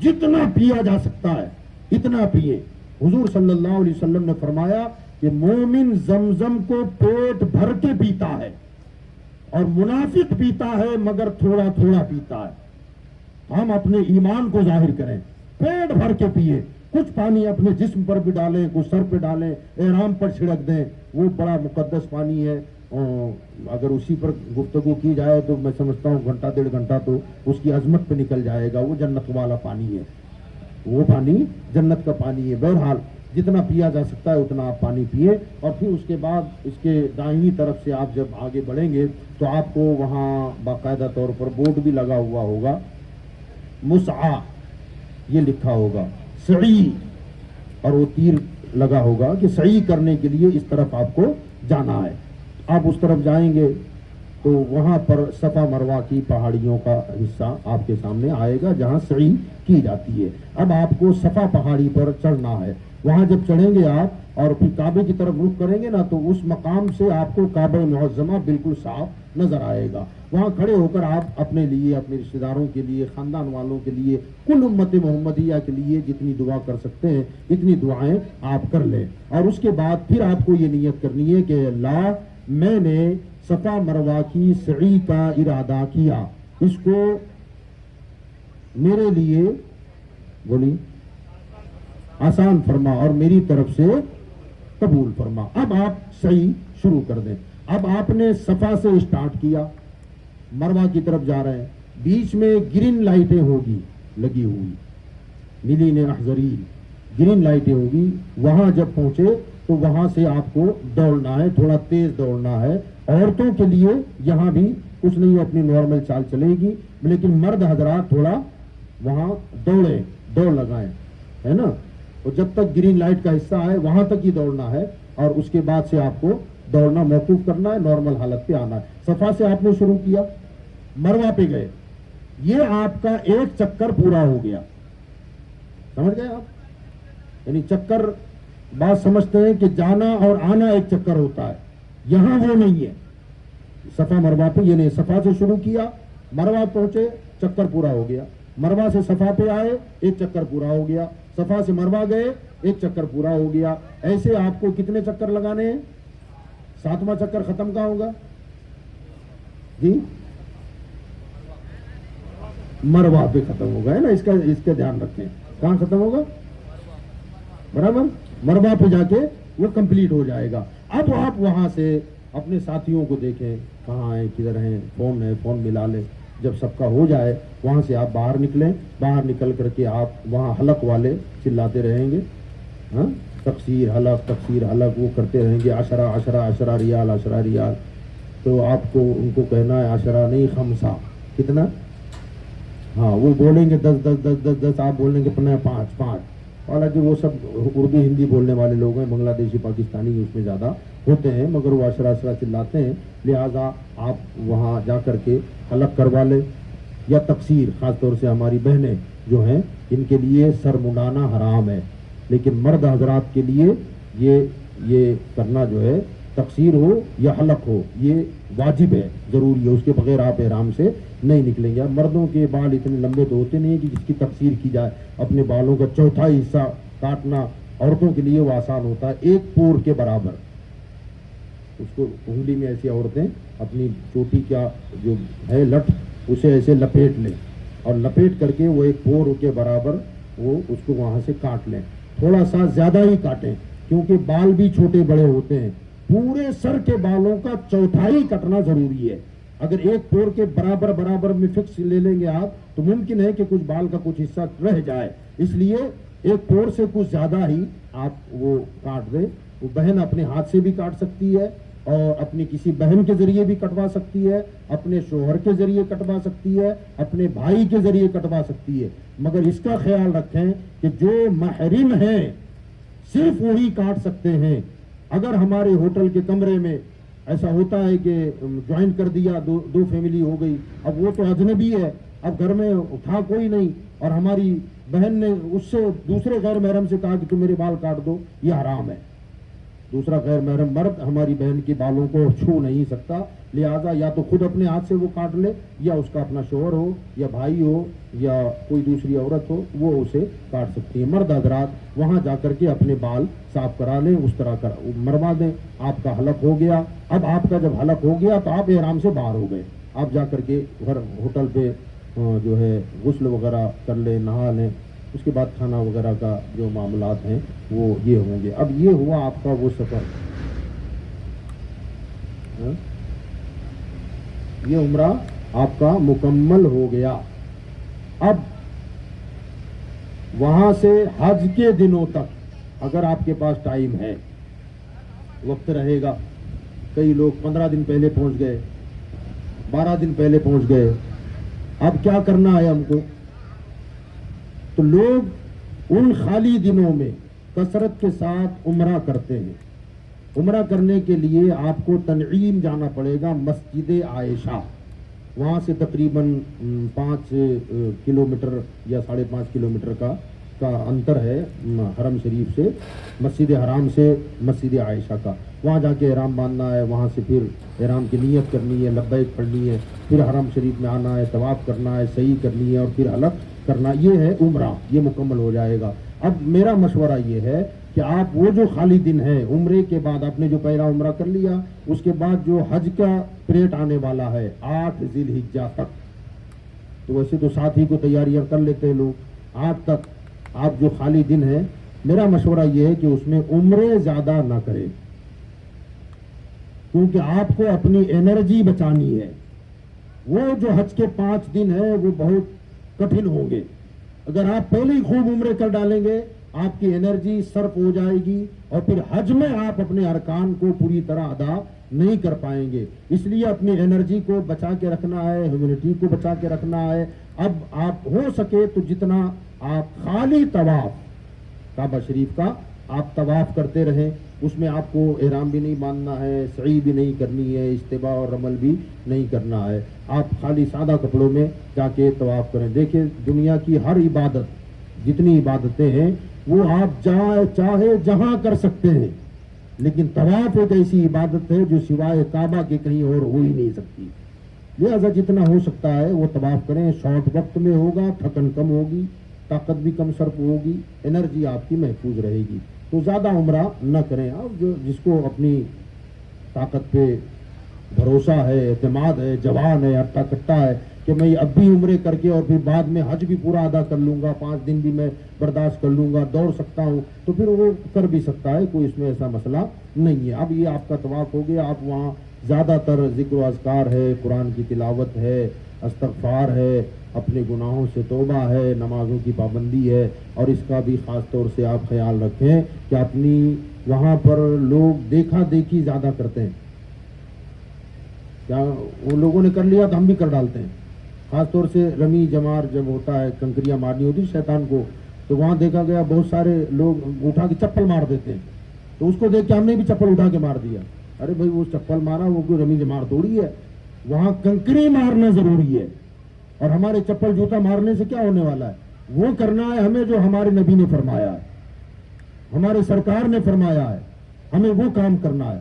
جتنا پیا جا سکتا ہے اتنا پیے. حضور صلی اللہ علیہ وسلم نے فرمایا کہ مومن زمزم کو پیٹ بھر کے پیتا ہے اور منافق پیتا ہے مگر تھوڑا تھوڑا پیتا ہے. ہم اپنے ایمان کو ظاہر کریں، پیٹ بھر کے پیے. کچھ پانی اپنے جسم پر بھی ڈالیں، کچھ سر پہ ڈالیں، احرام پر چھڑک دیں، وہ بڑا مقدس پانی ہے. اگر اسی پر گفتگو کی جائے تو میں سمجھتا ہوں گھنٹہ 1.5 گھنٹہ تو اس کی عظمت پہ نکل جائے گا. وہ جنت والا پانی ہے، وہ پانی جنت کا پانی ہے. بہرحال جتنا پیا جا سکتا ہے اتنا آپ پانی پیے. اور پھر اس کے بعد اس کے دائیں طرف سے آپ جب آگے بڑھیں گے تو آپ کو وہاں باقاعدہ طور پر بورڈ بھی لگا ہوا ہوگا، مسعی یہ لکھا ہوگا، سعی، اور وہ تیر لگا ہوگا کہ سعی کرنے کے لیے اس طرف آپ کو جانا ہے. آپ اس طرف جائیں گے تو وہاں پر صفا مروہ کی پہاڑیوں کا حصہ آپ کے سامنے آئے گا جہاں سعی کی جاتی ہے. اب آپ کو صفا پہاڑی پر چڑھنا ہے. وہاں جب چڑھیں گے آپ اور پھر کعبے کی طرف رخ کریں گے نا تو اس مقام سے آپ کو کعبہ معظمہ بالکل صاف نظر آئے گا. وہاں کھڑے ہو کر آپ اپنے لیے، اپنے رشتہ داروں کے لیے، خاندان والوں کے لیے، کل امت محمدیہ کے لیے جتنی دعا کر سکتے ہیں اتنی دعائیں آپ کر لیں. اور اس کے بعد پھر آپ کو یہ نیت کرنی ہے کہ اللہ، میں نے صفا مروہ کی سعی کا ارادہ کیا، اس کو میرے لیے بولی آسان فرما اور میری طرف سے قبول فرما. اب آپ سعی شروع کر دیں. اب آپ نے صفا سے اسٹارٹ کیا، مروہ کی طرف جا رہے ہیں. بیچ میں گرین لائٹیں ہوگی لگی ہوئی، ملین احزرین گرین لائٹیں ہوگی. وہاں جب پہنچے تو وہاں سے آپ کو دوڑنا ہے، تھوڑا تیز دوڑنا ہے. عورتوں کے لیے یہاں بھی کچھ نہیں، اپنی نارمل چال چلے گی، لیکن مرد حضرات تھوڑا وہاں دوڑ لگائیں، ہے نا. اور جب تک گرین لائٹ کا حصہ آئے وہاں تک ہی دوڑنا ہے اور اس کے بعد سے آپ کو دوڑنا موقوف کرنا ہے، نارمل حالت پہ آنا ہے. صفا سے آپ نے شروع کیا، مروہ پہ گئے، یہ آپ کا ایک چکر پورا ہو گیا. سمجھ گئے آپ؟ یعنی چکر بات سمجھتے ہیں کہ جانا اور آنا ایک چکر ہوتا ہے، یہاں وہ نہیں ہے. صفا مروہ پہ یہ نہیں، صفا سے شروع کیا، مروہ پہنچے، چکر پورا ہو گیا. مروہ سے صفا پہ آئے، ایک چکر پورا ہو گیا. صفا سے مروہ گئے، ایک چکر پورا ہو گیا. ایسے آپ کو کتنے چکر لگانے ہیں؟ 7واں چکر ختم کہاں ہوگا جی؟ مروہ پہ ختم ہوگا، ہے نا. اس کا دھیان رکھیں، کہاں ختم ہوگا؟ برابر مروہ پہ جا کے وہ کمپلیٹ ہو جائے گا. اب آپ وہاں سے اپنے ساتھیوں کو دیکھیں کہاں ہیں، کدھر ہیں، فون ہے، فون ملا لیں. جب سب کا ہو جائے وہاں سے آپ باہر نکلیں. باہر نکل کر کے آپ وہاں حلق والے چلاتے رہیں گے، ہاں، تقصیر حلق وہ کرتے رہیں گے. 10 ریال 10 ریال. تو آپ کو ان کو کہنا ہے 10 نہیں 5. کتنا؟ ہاں، وہ بولیں گے 10 10 10 10 10. آپ بولیں گے 5 5. حالانکہ وہ سب اردو ہندی بولنے والے لوگ ہیں، بنگلہ دیشی پاکستانی اس میں زیادہ ہوتے ہیں، مگر وہ اشرا اشرا چلاتے ہیں، لہٰذا آپ وہاں جا کر کے حلق کروا لیں یا تقصیر، خاص طور سے ہماری بہنیں جو ہیں ان کے لیے سر منڈانا حرام ہے، لیکن مرد حضرات کے لیے یہ کرنا جو ہے تقصیر ہو یا حلق ہو یہ واجب ہے، ضروری ہے، اس کے بغیر آپ احرام سے نہیں نکلیں گے۔ مردوں کے بال اتنے لمبے تو ہوتے نہیں کہ جس کی تقصیر کی جائے، اپنے بالوں کا چوتھائی حصہ کاٹنا عورتوں کے لیے وہ آسان ہوتا ہے، ایک پور کے برابر، اس کو انگلی میں ایسی عورتیں اپنی چوٹی کا جو ہے لٹ اسے ایسے لپیٹ لیں اور لپیٹ کر کے وہ ایک پور کے برابر وہ اس کو وہاں سے کاٹ لیں، تھوڑا سا زیادہ ہی کاٹیں کیونکہ بال بھی چھوٹے بڑے ہوتے ہیں، پورے سر کے بالوں کا چوتھائی کٹنا ضروری ہے۔ اگر ایک پور کے برابر میں فکس لے لیں گے آپ تو ممکن ہے کہ کچھ بال کا کچھ حصہ رہ جائے، اس لیے ایک پور سے کچھ زیادہ ہی آپ وہ کاٹ دیں۔ وہ بہن اپنے ہاتھ سے بھی کاٹ سکتی ہے اور اپنی کسی بہن کے ذریعے بھی کٹوا سکتی ہے، اپنے شوہر کے ذریعے کٹوا سکتی ہے، اپنے بھائی کے ذریعے کٹوا سکتی ہے، مگر اس کا خیال رکھیں کہ جو محرم ہیں صرف وہی کاٹ سکتے ہیں۔ اگر ہمارے ہوٹل کے کمرے میں ایسا ہوتا ہے کہ جوائن کر دیا، دو فیملی ہو گئی، اب وہ تو اجنبی ہے، اب گھر میں تھا کوئی نہیں اور ہماری بہن نے اس سے دوسرے غیر محرم سے کہا کہ تم میرے بال کاٹ دو، یہ حرام ہے۔ دوسرا غیر محرم مرد ہماری بہن کے بالوں کو چھو نہیں سکتا، لہذا یا تو خود اپنے ہاتھ سے وہ کاٹ لے یا اس کا اپنا شوہر ہو یا بھائی ہو یا کوئی دوسری عورت ہو وہ اسے کاٹ سکتی ہے۔ مرد حضرات وہاں جا کر کے اپنے بال صاف کرا لیں، اس طرح مروا دیں۔ آپ کا حلق ہو گیا، اب آپ کا جب حلق ہو گیا تو آپ احرام سے باہر ہو گئے، آپ جا کر کے گھر ہوٹل پہ جو ہے غسل وغیرہ کر لیں، نہا لیں، اس کے بعد کھانا وغیرہ کا جو معاملات ہیں وہ یہ ہوں گے۔ اب یہ ہوا آپ کا وہ سفر، یہ عمرہ آپ کا مکمل ہو گیا۔ اب وہاں سے حج کے دنوں تک اگر آپ کے پاس ٹائم ہے، وقت رہے گا، کئی لوگ 15 دن پہلے پہنچ گئے، 12 دن پہلے پہنچ گئے، اب کیا کرنا ہے ہم کو؟ تو لوگ ان خالی دنوں میں کثرت کے ساتھ عمرہ کرتے ہیں۔ عمرہ کرنے کے لیے آپ کو تنعیم جانا پڑے گا، مسجد عائشہ، وہاں سے تقریباً 5 کلومیٹر یا 5.5 کلومیٹر کا انتر ہے حرم شریف سے، مسجد حرام سے مسجد عائشہ کا۔ وہاں جا کے احرام باندھنا ہے، وہاں سے پھر احرام کی نیت کرنی ہے، لبیک پڑھنی ہے، پھر حرم شریف میں آنا ہے، طواف کرنا ہے، سعی کرنی ہے اور پھر حلق کرنا، یہ ہے عمرہ، یہ مکمل ہو جائے گا۔ اب میرا مشورہ یہ ہے کہ آپ وہ جو خالی دن ہے عمرے کے بعد، آپ نے جو پہلا عمرہ کر لیا، اس کے بعد جو حج کا پیریڈ آنے والا ہے 8 ذی الحجہ تک، تو ویسے تو 7 ہی کو تیاریاں کر لیتے ہیں لوگ، 8 تک آپ جو خالی دن ہے، میرا مشورہ یہ ہے کہ اس میں عمرے زیادہ نہ کریں، کیونکہ آپ کو اپنی انرجی بچانی ہے۔ وہ جو حج کے 5 دن ہے وہ بہت کٹھن ہوں گے، اگر آپ پہلے ہی خوب عمرے کر ڈالیں گے آپ کی انرجی صرف ہو جائے گی اور پھر حج میں آپ اپنے ارکان کو پوری طرح ادا نہیں کر پائیں گے۔ اس لیے اپنی انرجی کو بچا کے رکھنا ہے، ہیومنٹی کو بچا کے رکھنا ہے۔ اب آپ ہو سکے تو جتنا آپ خالی طواف کعبہ شریف کا آپ طواف کرتے رہیں، اس میں آپ کو احرام بھی نہیں باندھنا ہے، سعی بھی نہیں کرنی ہے، اجتباء اور رمل بھی نہیں کرنا ہے، آپ خالی سادہ کپڑوں میں جا کے طواف کریں۔ دیکھیں دنیا کی ہر عبادت، جتنی عبادتیں ہیں وہ آپ چاہے جہاں کر سکتے ہیں، لیکن طواف ایک ایسی عبادت ہے جو سوائے کعبہ کے کہیں اور ہو ہی نہیں سکتی، لہذا جتنا ہو سکتا ہے وہ طواف کریں۔ شارٹ وقت میں ہوگا، تھکن کم ہوگی، طاقت بھی کم صرف ہوگی، انرجی آپ کی محفوظ رہے گی، تو زیادہ عمرہ نہ کریں۔ اب جس کو اپنی طاقت پہ بھروسہ ہے، اعتماد ہے، جوان ہے، ہٹا کٹا ہے کہ میں اب بھی عمرے کر کے اور پھر بعد میں حج بھی پورا ادا کر لوں گا، 5 دن بھی میں برداشت کر لوں گا، دوڑ سکتا ہوں، تو پھر وہ کر بھی سکتا ہے، کوئی اس میں ایسا مسئلہ نہیں ہے۔ اب یہ آپ کا طواف ہو گیا، آپ وہاں زیادہ تر ذکر و اذکار ہے، قرآن کی تلاوت ہے، استغفار ہے، اپنے گناہوں سے توبہ ہے، نمازوں کی پابندی ہے، اور اس کا بھی خاص طور سے آپ خیال رکھیں کہ اپنی وہاں پر لوگ دیکھا دیکھی زیادہ کرتے ہیں، کیا وہ لوگوں نے کر لیا تو ہم بھی کر ڈالتے ہیں، خاص طور سے رمی جمار جب ہوتا ہے، کنکریاں مارنی ہوتی شیطان کو، تو وہاں دیکھا گیا بہت سارے لوگ اٹھا کے چپل مار دیتے ہیں، تو اس کو دیکھ کے ہم نے بھی چپل اٹھا کے مار دیا. ارے بھائی وہ چپل مارا وہ کوئی رمی جمار تھوڑی ہے، وہاں کنکری مارنا ضروری ہے. اور ہمارے چپل جوتا مارنے سے کیا ہونے والا ہے؟ وہ کرنا ہے ہمیں جو ہمارے نبی نے فرمایا ہے، ہمارے سرکار نے فرمایا ہے، ہمیں وہ کام کرنا ہے.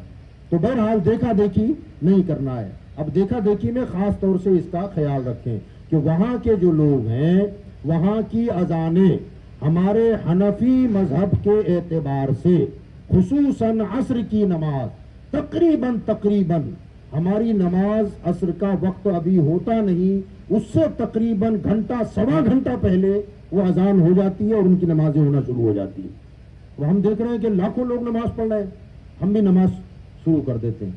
تو بہرحال دیکھا دیکھی نہیں کرنا ہے. اب دیکھا دیکھی میں خاص طور سے اس کا خیال رکھیں کہ وہاں کے جو لوگ ہیں وہاں کی اذانیں ہمارے حنفی مذہب کے اعتبار سے خصوصاً عصر کی نماز تقریباً ہماری نماز عصر کا وقت ابھی ہوتا نہیں، اس سے تقریباً گھنٹہ سوا گھنٹہ پہلے وہ اذان ہو جاتی ہے اور ان کی نمازیں ہونا شروع ہو جاتی ہیں. تو ہم دیکھ رہے ہیں کہ لاکھوں لوگ نماز پڑھ رہے ہیں، ہم بھی نماز شروع کر دیتے ہیں.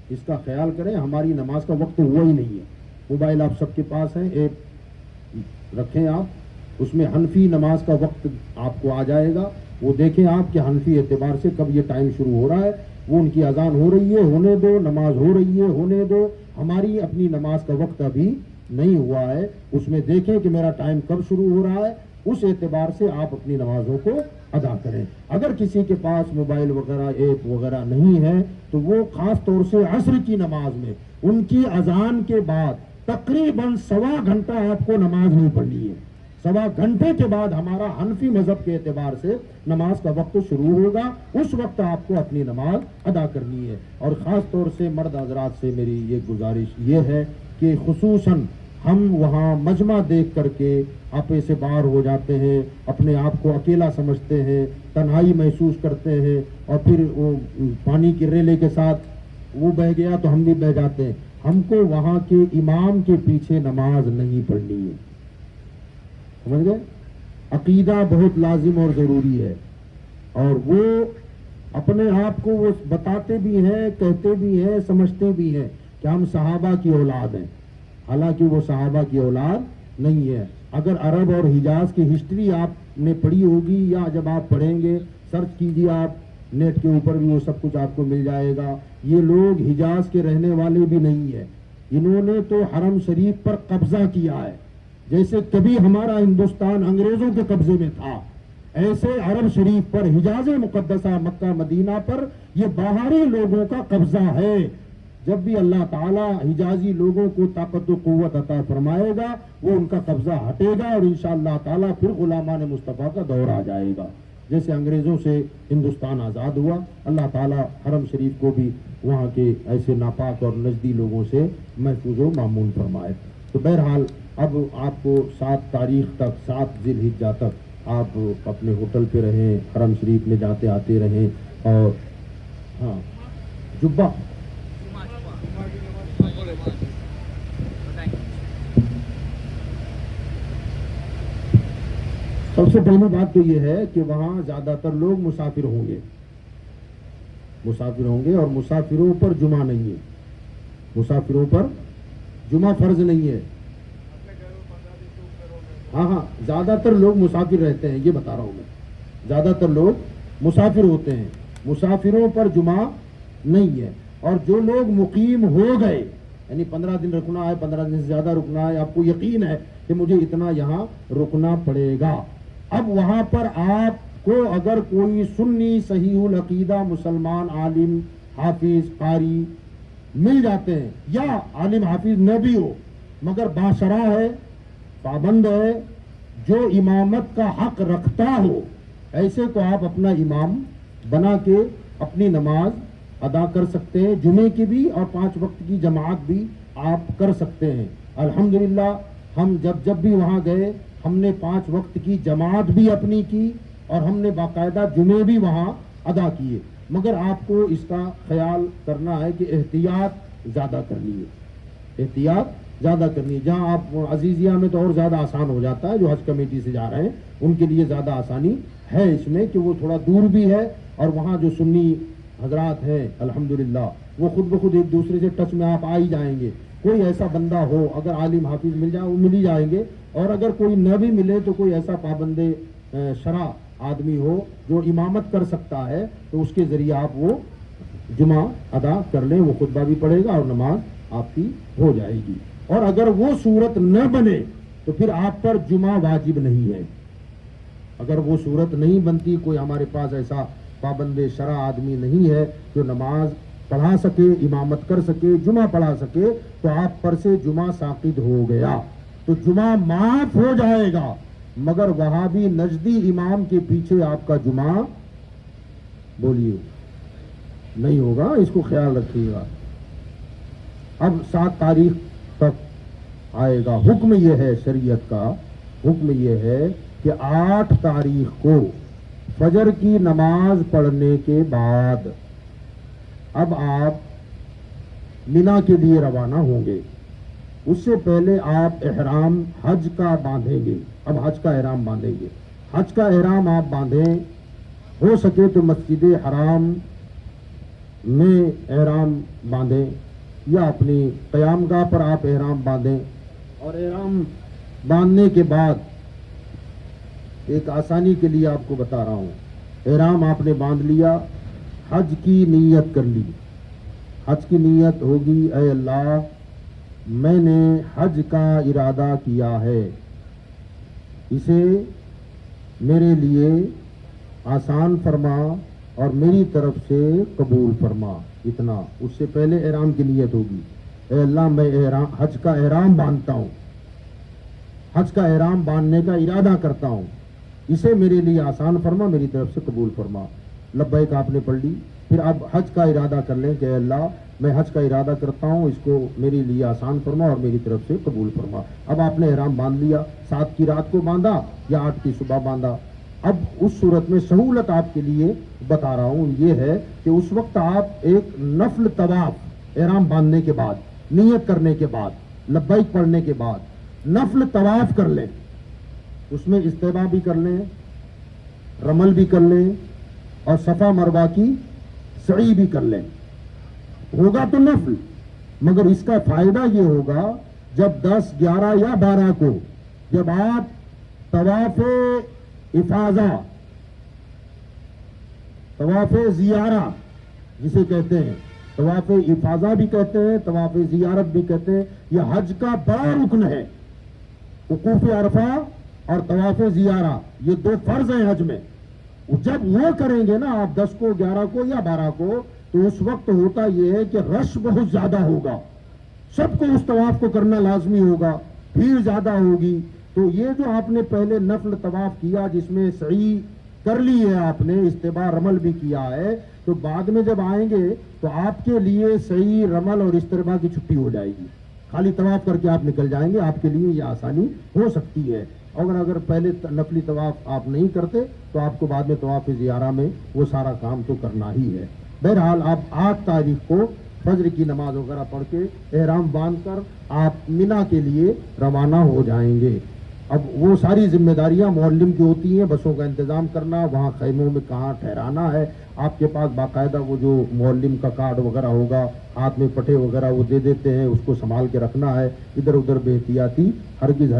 اس کا خیال کریں، ہماری نماز کا وقت ہوا ہی نہیں ہے. موبائل آپ سب کے پاس ہیں، ایپ رکھیں آپ، اس میں حنفی نماز کا وقت آپ کو آ جائے گا. وہ دیکھیں آپ کہ حنفی اعتبار سے کب یہ ٹائم شروع ہو رہا ہے. وہ ان کی اذان ہو رہی ہے، ہونے دو، نماز ہو رہی ہے، ہونے دو. ہماری اپنی نماز کا وقت ابھی نہیں ہوا ہے، اس میں دیکھیں کہ میرا ٹائم کب شروع ہو رہا ہے، اس اعتبار سے آپ اپنی نمازوں کو ادا کریں. اگر کسی کے پاس موبائل وغیرہ ایپ وغیرہ نہیں ہے تو وہ خاص طور سے عصر کی نماز میں ان کی اذان کے بعد تقریباً سوا گھنٹہ آپ کو نماز نہیں پڑھنی ہے. سوا گھنٹے کے بعد ہمارا حنفی مذہب کے اعتبار سے نماز کا وقت شروع ہوگا، اس وقت آپ کو اپنی نماز ادا کرنی ہے. اور خاص طور سے مرد حضرات سے میری یہ گزارش یہ ہے کہ خصوصاً ہم وہاں مجمع دیکھ کر کے آپے سے باہر ہو جاتے ہیں، اپنے آپ کو اکیلا سمجھتے ہیں، تنہائی محسوس کرتے ہیں، اور پھر وہ پانی کی ریلے کے ساتھ وہ بہہ گیا تو ہم بھی بہہ جاتے ہیں. ہم کو وہاں کے امام کے پیچھے نماز نہیں پڑھنی ہے. سمجھ گئے؟ عقیدہ بہت لازم اور ضروری ہے. اور وہ اپنے آپ کو وہ بتاتے بھی ہیں، کہتے بھی ہیں، سمجھتے بھی ہیں کہ ہم صحابہ کی اولاد ہیں، حالانکہ وہ صحابہ کی اولاد نہیں ہے. اگر عرب اور حجاز کی ہسٹری آپ نے پڑھی ہوگی یا جب آپ پڑھیں گے، سرچ کیجیے آپ نیٹ کے اوپر بھی وہ سب کچھ آپ کو مل جائے گا. یہ لوگ حجاز کے رہنے والے بھی نہیں ہیں، انہوں نے تو حرم شریف پر قبضہ کیا ہے. جیسے کبھی ہمارا ہندوستان انگریزوں کے قبضے میں تھا، ایسے عرب شریف پر، حجاز مقدسہ مکہ مدینہ پر یہ باہری لوگوں کا قبضہ ہے. جب بھی اللہ تعالیٰ حجازی لوگوں کو طاقت و قوت عطا فرمائے گا وہ ان کا قبضہ ہٹے گا اور انشاءاللہ تعالیٰ پھر غلامان مصطفیٰ کا دور آ جائے گا. جیسے انگریزوں سے ہندوستان آزاد ہوا، اللہ تعالیٰ حرم شریف کو بھی وہاں کے ایسے ناپاک اور نجدی لوگوں سے محفوظ و مامون فرمائے. تو بہرحال اب آپ کو 7 تاریخ تک، 7 ذی الحجہ تک آپ اپنے ہوٹل پہ رہیں، حرم شریف میں جاتے آتے رہیں. اور ہاں جبہ سب سے پہلی بات تو یہ ہے کہ وہاں زیادہ تر لوگ مسافر ہوں گے اور مسافروں پر جمعہ نہیں ہے. مسافروں پر جمعہ فرض نہیں ہے. ہاں زیادہ تر لوگ مسافر رہتے ہیں، یہ بتا رہا ہوں میں. زیادہ تر لوگ مسافر ہوتے ہیں، مسافروں پر جمعہ نہیں ہے. اور جو لوگ مقیم ہو گئے، یعنی 15 دن رکنا ہے، 15 دن سے زیادہ رکنا ہے، آپ کو یقین ہے کہ مجھے اتنا یہاں رکنا پڑے گا، اب وہاں پر آپ کو اگر کوئی سنی صحیح العقیدہ مسلمان عالم حافظ قاری مل جاتے ہیں، یا عالم حافظ نہ بھی ہو مگر باشرع ہے، پابند ہے، جو امامت کا حق رکھتا ہو، ایسے کو آپ اپنا امام بنا کے اپنی نماز ادا کر سکتے ہیں، جمعے کی بھی اور 5 وقت کی جماعت بھی آپ کر سکتے ہیں. الحمدللہ ہم جب بھی وہاں گئے ہم نے 5 وقت کی جماعت بھی اپنی کی اور ہم نے باقاعدہ جمعے بھی وہاں ادا کیے. مگر آپ کو اس کا خیال کرنا ہے کہ احتیاط زیادہ کرنی ہے، احتیاط زیادہ کرنی ہے. جہاں آپ عزیزیہ میں تو اور زیادہ آسان ہو جاتا ہے، جو حج کمیٹی سے جا رہے ہیں ان کے لیے زیادہ آسانی ہے اس میں کہ وہ تھوڑا دور بھی ہے، اور وہاں جو سنی حضرات ہیں الحمدللہ وہ خود بخود ایک دوسرے سے ٹچ میں آپ آ ہی جائیں گے. کوئی ایسا بندہ ہو، اگر عالم حافظ مل جائے وہ مل ہی جائیں گے، اور اگر کوئی نہ بھی ملے تو کوئی ایسا پابند شرع آدمی ہو جو امامت کر سکتا ہے تو اس کے ذریعے آپ وہ جمعہ ادا کر لیں، وہ خطبہ بھی پڑھے گا اور نماز آپ کی ہو جائے گی. اور اگر وہ صورت نہ بنے تو پھر آپ پر جمعہ واجب نہیں ہے. اگر وہ صورت نہیں بنتی, کوئی ہمارے پاس ایسا پابند شرع آدمی نہیں ہے جو نماز پڑھا سکے, امامت کر سکے, جمعہ پڑھا سکے, تو آپ پر سے جمعہ ساقط ہو گیا تو جمعہ معاف ہو جائے گا, مگر وہاں بھی نجدی امام کے پیچھے آپ کا جمعہ بولیے نہیں ہوگا, اس کو خیال رکھیے گا. اب 7 تاریخ تک آئے گا. حکم یہ ہے, شریعت کا حکم یہ ہے کہ 8 تاریخ کو فجر کی نماز پڑھنے کے بعد اب آپ مینا کے لیے روانہ ہوں گے. اس سے پہلے آپ احرام حج کا باندھیں گے. اب حج کا احرام باندھیں گے. حج کا احرام آپ باندھیں, ہو سکے تو مسجد حرام میں احرام باندھیں یا اپنی قیام گاہ پر آپ احرام باندھیں. اور احرام باندھنے کے بعد ایک آسانی کے لیے آپ کو بتا رہا ہوں, احرام آپ نے باندھ لیا, حج کی نیت کر لی. حج کی نیت ہوگی, اے اللہ میں نے حج کا ارادہ کیا ہے, اسے میرے لیے آسان فرما اور میری طرف سے قبول فرما. اتنا, اس سے پہلے احرام کی نیت ہوگی, اے اللہ میں حج کا احرام باندھتا ہوں, حج کا احرام باندھنے کا ارادہ کرتا ہوں, اسے میرے لیے آسان فرما, میری طرف سے قبول فرما. لبیک آپ نے پڑھ لی. پھر اب حج کا ارادہ کر لیں کہ اے اللہ میں حج کا ارادہ کرتا ہوں, اس کو میرے لیے آسان فرما اور میری طرف سے قبول فرما. اب آپ نے احرام باندھ لیا, 7 کی رات کو باندھا یا 8 کی صبح باندھا. اب اس صورت میں سہولت آپ کے لیے بتا رہا ہوں یہ ہے کہ اس وقت آپ ایک نفل طواف احرام باندھنے کے بعد, نیت کرنے کے بعد, لبیک پڑھنے کے بعد نفل طواف کر لیں. اس میں استباء بھی کر لیں, رمل بھی کر لیں اور صفا مروہ کی سعی بھی کر لیں. ہوگا تو نفل, مگر اس کا فائدہ یہ ہوگا جب 10, 11 یا 12 کو جب آپ طواف افاضہ, طواف زیارہ جسے کہتے ہیں, طواف افاضہ بھی کہتے ہیں, طواف زیارت بھی کہتے ہیں, یہ حج کا بڑا رکن ہے. وقوف عرفہ اور طواف زیارہ یہ 2 فرض ہیں حج میں. جب وہ کریں گے نا آپ 10 کو, 11 کو یا 12 کو, تو اس وقت ہوتا یہ ہے کہ رش بہت زیادہ ہوگا, سب کو اس طواف کو کرنا لازمی ہوگا, بھیڑ زیادہ ہوگی. تو یہ جو آپ نے پہلے نفل طواف کیا جس میں سعی کر لی ہے آپ نے, استباء رمل بھی کیا ہے, تو بعد میں جب آئیں گے تو آپ کے لیے سعی, رمل اور استباء کی چھٹی ہو جائے گی. خالی طواف کر کے آپ نکل جائیں گے, آپ کے لیے یہ آسانی ہو سکتی ہے. اگر پہلے نفلی طواف آپ نہیں کرتے تو آپ کو بعد میں طواف زیارہ میں وہ سارا کام تو کرنا ہی ہے. بہرحال آپ 8 تاریخ کو فجر کی نماز وغیرہ پڑھ کے احرام باندھ کر آپ مینا کے لیے روانہ ہو جائیں گے. اب وہ ساری ذمہ داریاں معلم کی ہوتی ہیں, بسوں کا انتظام کرنا, وہاں خیموں میں کہاں ٹھہرانا ہے. آپ کے پاس باقاعدہ وہ جو معلم کا کارڈ وغیرہ ہوگا, ہاتھ میں پٹے وغیرہ وہ دے دیتے ہیں, اس کو سنبھال کے رکھنا ہے. ادھر ادھر بے احتیاطی ہرگز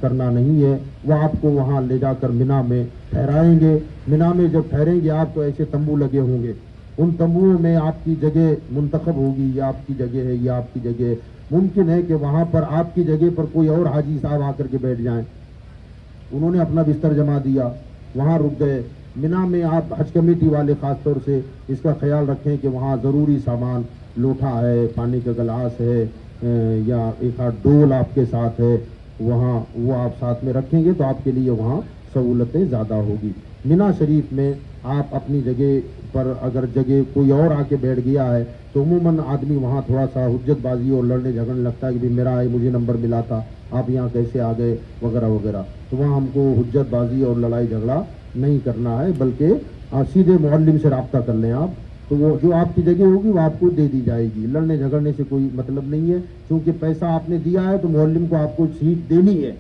کرنا نہیں ہے. وہ آپ کو وہاں لے جا کر مینا میں ٹھہرائیں گے. مینا میں جب ٹھہریں گے آپ تو ایسے تمبو لگے ہوں گے, ان تمبوؤں میں آپ کی جگہ منتخب ہوگی, یہ آپ کی جگہ ہے, یہ آپ کی جگہ ہے. ممکن ہے کہ وہاں پر آپ کی جگہ پر کوئی اور حاجی صاحب آ کر کے بیٹھ جائیں, انہوں نے اپنا بستر جما دیا, وہاں رک گئے. مینا میں آپ حج کمیٹی والے خاص طور سے اس کا خیال رکھیں کہ وہاں ضروری سامان, لوٹا ہے, پانی کا گلاس ہے, یا ایک آدھ ڈول آپ کے ساتھ ہے, وہاں وہ آپ ساتھ میں رکھیں گے تو آپ کے لیے وہاں سہولتیں زیادہ ہوگی. مینا شریف میں آپ اپنی جگہ پر اگر جگہ کوئی اور آ کے بیٹھ گیا ہے تو عموماً آدمی وہاں تھوڑا سا حجت بازی اور لڑنے جھگڑنے لگتا ہے کہ بھی میرا مجھے نمبر ملا تھا, آپ یہاں کیسے آ گئے وغیرہ وغیرہ. تو وہاں ہم کو حجت بازی اور لڑائی جھگڑا نہیں کرنا ہے, بلکہ سیدھے معلم سے رابطہ کر لیں آپ, تو وہ جو آپ کی جگہ ہوگی وہ آپ کو دے دی جائے گی. لڑنے جھگڑنے سے کوئی مطلب نہیں ہے, کیونکہ پیسہ آپ نے دیا ہے تو معلم کو آپ کو سیٹ دینی ہے,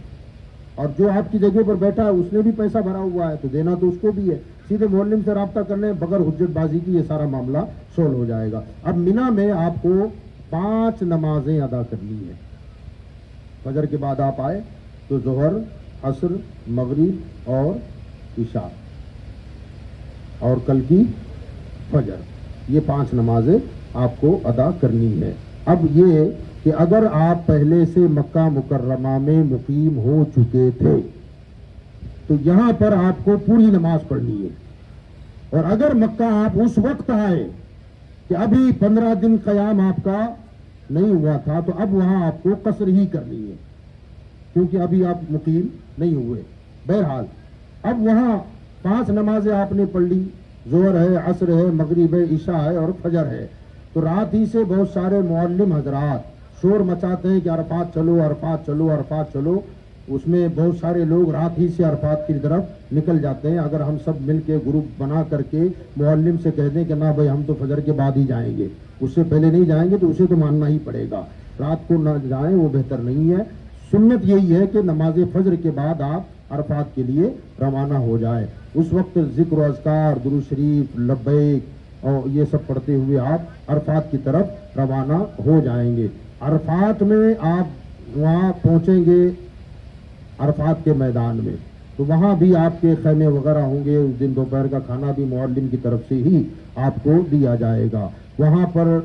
اور جو آپ کی جگہ پر بیٹھا ہے اس نے بھی پیسہ بھرا ہوا ہے تو دینا تو اس کو بھی ہے. سیدھے معلم سے رابطہ کرنے بغیر حجت بازی کی یہ سارا معاملہ سولو ہو جائے گا. اب مینا میں آپ کو 5 نمازیں ادا کرنی ہے. فجر کے بعد آپ آئے تو ظہر, عصر, مغرب اور عشاء, اور کل کی فجر, یہ 5 نمازیں آپ کو ادا کرنی ہے. اب یہ کہ اگر آپ پہلے سے مکہ مکرمہ میں مقیم ہو چکے تھے تو یہاں پر آپ کو پوری نماز پڑھنی ہے. اور اگر مکہ آپ اس وقت آئے کہ ابھی 15 دن قیام آپ کا نہیں ہوا تھا تو اب وہاں آپ کو قصر ہی کرنی ہے کیونکہ ابھی آپ مقیم نہیں ہوئے. بہرحال اب وہاں 5 نمازیں آپ نے پڑھ لی، ظہر ہے، عصر ہے، مغرب ہے، عشاء ہے اور فجر ہے. تو رات ہی سے بہت سارے معلم حضرات شور مچاتے ہیں کہ عرفات چلو، عرفات چلو، عرفات چلو. اس میں بہت سارے لوگ رات ہی سے عرفات کی طرف نکل جاتے ہیں. اگر ہم سب مل کے گروپ بنا کر کے معلم سے کہہ دیں کہ نہ بھائی ہم تو فجر کے بعد ہی جائیں گے، اس سے پہلے نہیں جائیں گے، تو اسے تو ماننا ہی پڑے گا. رات کو نہ جائیں، وہ بہتر نہیں ہے. سنت یہی ہے کہ نماز فجر کے بعد آپ عرفات کے لیے روانہ ہو جائیں. اس وقت ذکر و اذکار، درود شریف، لبیک اور یہ سب پڑھتے ہوئے آپ عرفات کی طرف روانہ ہو جائیں گے. عرفات میں آپ وہاں پہنچیں گے، عرفات کے میدان میں، تو وہاں بھی آپ کے خیمے وغیرہ ہوں گے. اس دن دوپہر کا کھانا بھی معلم کی طرف سے ہی آپ کو دیا جائے گا. وہاں پر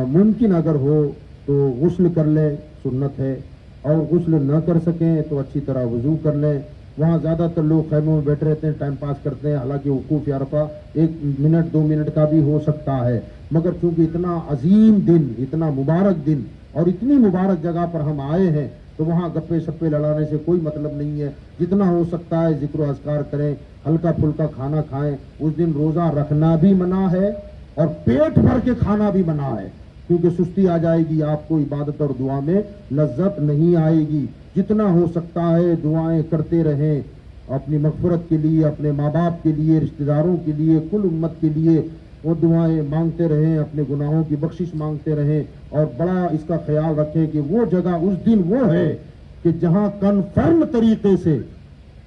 ممکن اگر ہو تو غسل کر لیں، سنت ہے، اور غسل نہ کر سکیں تو اچھی طرح وضو کر لیں. وہاں زیادہ تر لوگ خیموں میں بیٹھے رہتے ہیں، ٹائم پاس کرتے ہیں. حالانکہ وقوف عرفہ 1 منٹ 2 منٹ کا بھی ہو سکتا ہے، مگر چونکہ اتنا عظیم دن، اتنا مبارک دن اور اتنی مبارک جگہ پر ہم آئے ہیں تو وہاں گپے سپے لڑانے سے کوئی مطلب نہیں ہے. جتنا ہو سکتا ہے ذکر و اذکار کریں، ہلکا پھلکا کھانا کھائیں. اس دن روزہ رکھنا بھی منع ہے اور پیٹ بھر کے کھانا بھی منع ہے، کیونکہ سستی آ جائے گی، آپ کو عبادت اور دعا میں لذت نہیں آئے گی. جتنا ہو سکتا ہے دعائیں کرتے رہیں، اپنی مغفرت کے لیے، اپنے ماں باپ کے لیے، رشتہ داروں کے لیے، کل امت کے لیے وہ دعائیں مانگتے رہیں، اپنے گناہوں کی بخشش مانگتے رہیں. اور بڑا اس کا خیال رکھیں کہ وہ جگہ اس دن وہ ہے کہ جہاں کنفرم طریقے سے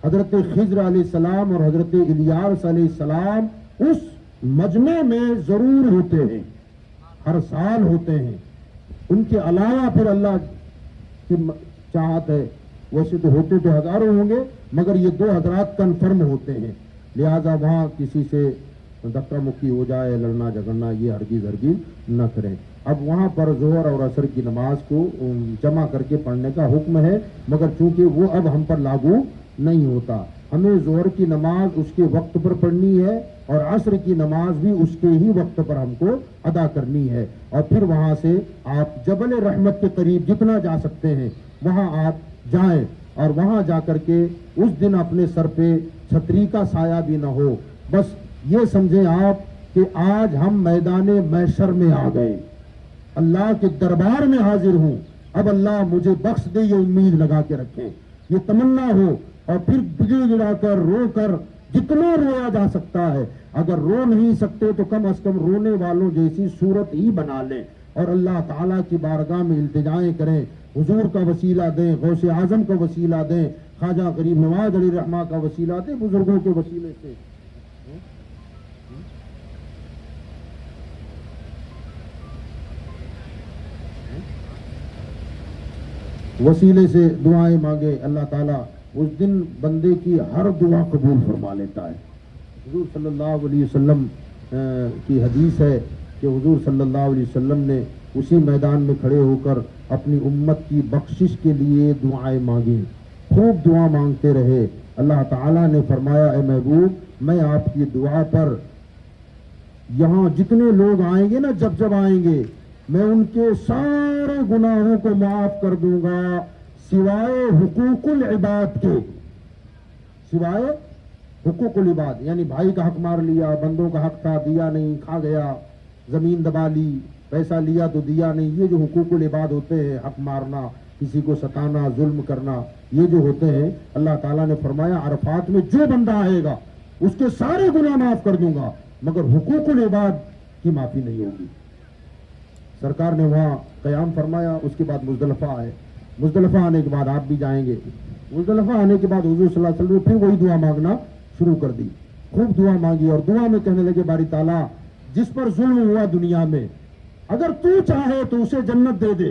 حضرت خضر علیہ السلام اور حضرت الیاس علیہ السلام اس مجمع میں ضرور ہوتے ہیں، ہر سال ہوتے ہیں. ان کے علاوہ پھر اللہ کی چاہت ہے، ویسے تو ہوتے تو ہزاروں ہوں گے مگر یہ 2 حضرات کنفرم ہوتے ہیں. لہذا وہاں کسی سے دھکا مکی ہو جائے، لڑنا جھگڑنا یہ ہرگز نہ کریں. اب وہاں پر ظہر اور عصر کی نماز کو جمع کر کے پڑھنے کا حکم ہے، مگر چونکہ وہ اب ہم پر لاگو نہیں ہوتا. ہمیں ظہر کی نماز اس کے وقت پر پڑھنی ہے اور عصر کی نماز بھی اس کے ہی وقت پر ہم کو ادا کرنی ہے. اور پھر وہاں سے آپ جبل رحمت کے قریب جتنا جا سکتے ہیں وہاں آپ جائیں، اور وہاں جا کر کے اس دن اپنے سر پہ چھتری کا سایہ بھی نہ ہو. بس یہ سمجھیں آپ کہ آج ہم میدان محشر میں آ گئے، اللہ کے دربار میں حاضر ہوں. اب اللہ مجھے بخش دے، یہ امید لگا کے رکھیں، یہ تمنا ہو. اور پھر گڑ گڑا کر رو کر جتنا رویا جا سکتا ہے، اگر رو نہیں سکتے تو کم از کم رونے والوں جیسی صورت ہی بنا لیں اور اللہ تعالیٰ کی بارگاہ میں التجائیں کریں. حضور کا وسیلہ دیں، غوث اعظم کا وسیلہ دیں، خواجہ غریب نواز علی رحمہ کا وسیلہ دیں، بزرگوں کے وسیلے سے. وسیلے سے دعائیں مانگے. اللہ تعالیٰ اس دن بندے کی ہر دعا قبول فرما لیتا ہے. حضور صلی اللہ علیہ وسلم کی حدیث ہے کہ حضور صلی اللہ علیہ وسلم نے اسی میدان میں کھڑے ہو کر اپنی امت کی بخشش کے لیے دعائیں مانگیں، خوب دعا مانگتے رہے. اللہ تعالیٰ نے فرمایا اے محبوب میں آپ کی دعا پر یہاں جتنے لوگ آئیں گے نا، جب آئیں گے میں ان کے سارے گناہوں کو معاف کر دوں گا سوائے حقوق العباد کے. سوائے حقوق العباد یعنی بھائی کا حق مار لیا، بندوں کا حق تھا دیا نہیں، کھا گیا، زمین دبا لی، پیسہ لیا تو دیا نہیں. یہ جو حقوق العباد ہوتے ہیں، حق مارنا، کسی کو ستانا، ظلم کرنا، یہ جو ہوتے ہیں، اللہ تعالیٰ نے فرمایا عرفات میں جو بندہ آئے گا اس کے سارے گناہ معاف کر دوں گا، مگر حقوق العباد کی معافی نہیں ہوگی. سرکار نے وہاں قیام فرمایا. اس کے بعد مزدلفہ آئے. مزدلفہ آنے کے بعد آپ بھی جائیں گے. مزدلفہ آنے کے بعد حضور صلی اللہ علیہ وسلم نے پھر وہی دعا مانگنا شروع کر دی. خوب دعا مانگی اور دعا میں کہنے لگے باری تعالیٰ جس پر ظلم ہوا دنیا میں اگر تو چاہے تو اسے جنت دے دے،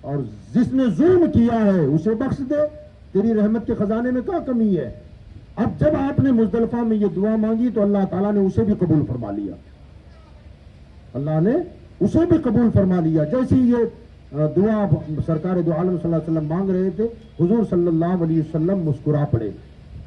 اور جس نے ظلم کیا ہے اسے بخش دے، تیری رحمت کے خزانے میں کیا کمی ہے. اب جب آپ نے مزدلفہ میں یہ دعا مانگی تو اللہ تعالیٰ نے اسے بھی قبول فرما لیا. اللہ نے اسے بھی قبول فرما لیا. جیسے یہ دعا سرکار دو عالم صلی اللہ علیہ وسلم مانگ رہے تھے، حضور صلی اللہ علیہ وسلم مسکرا پڑے.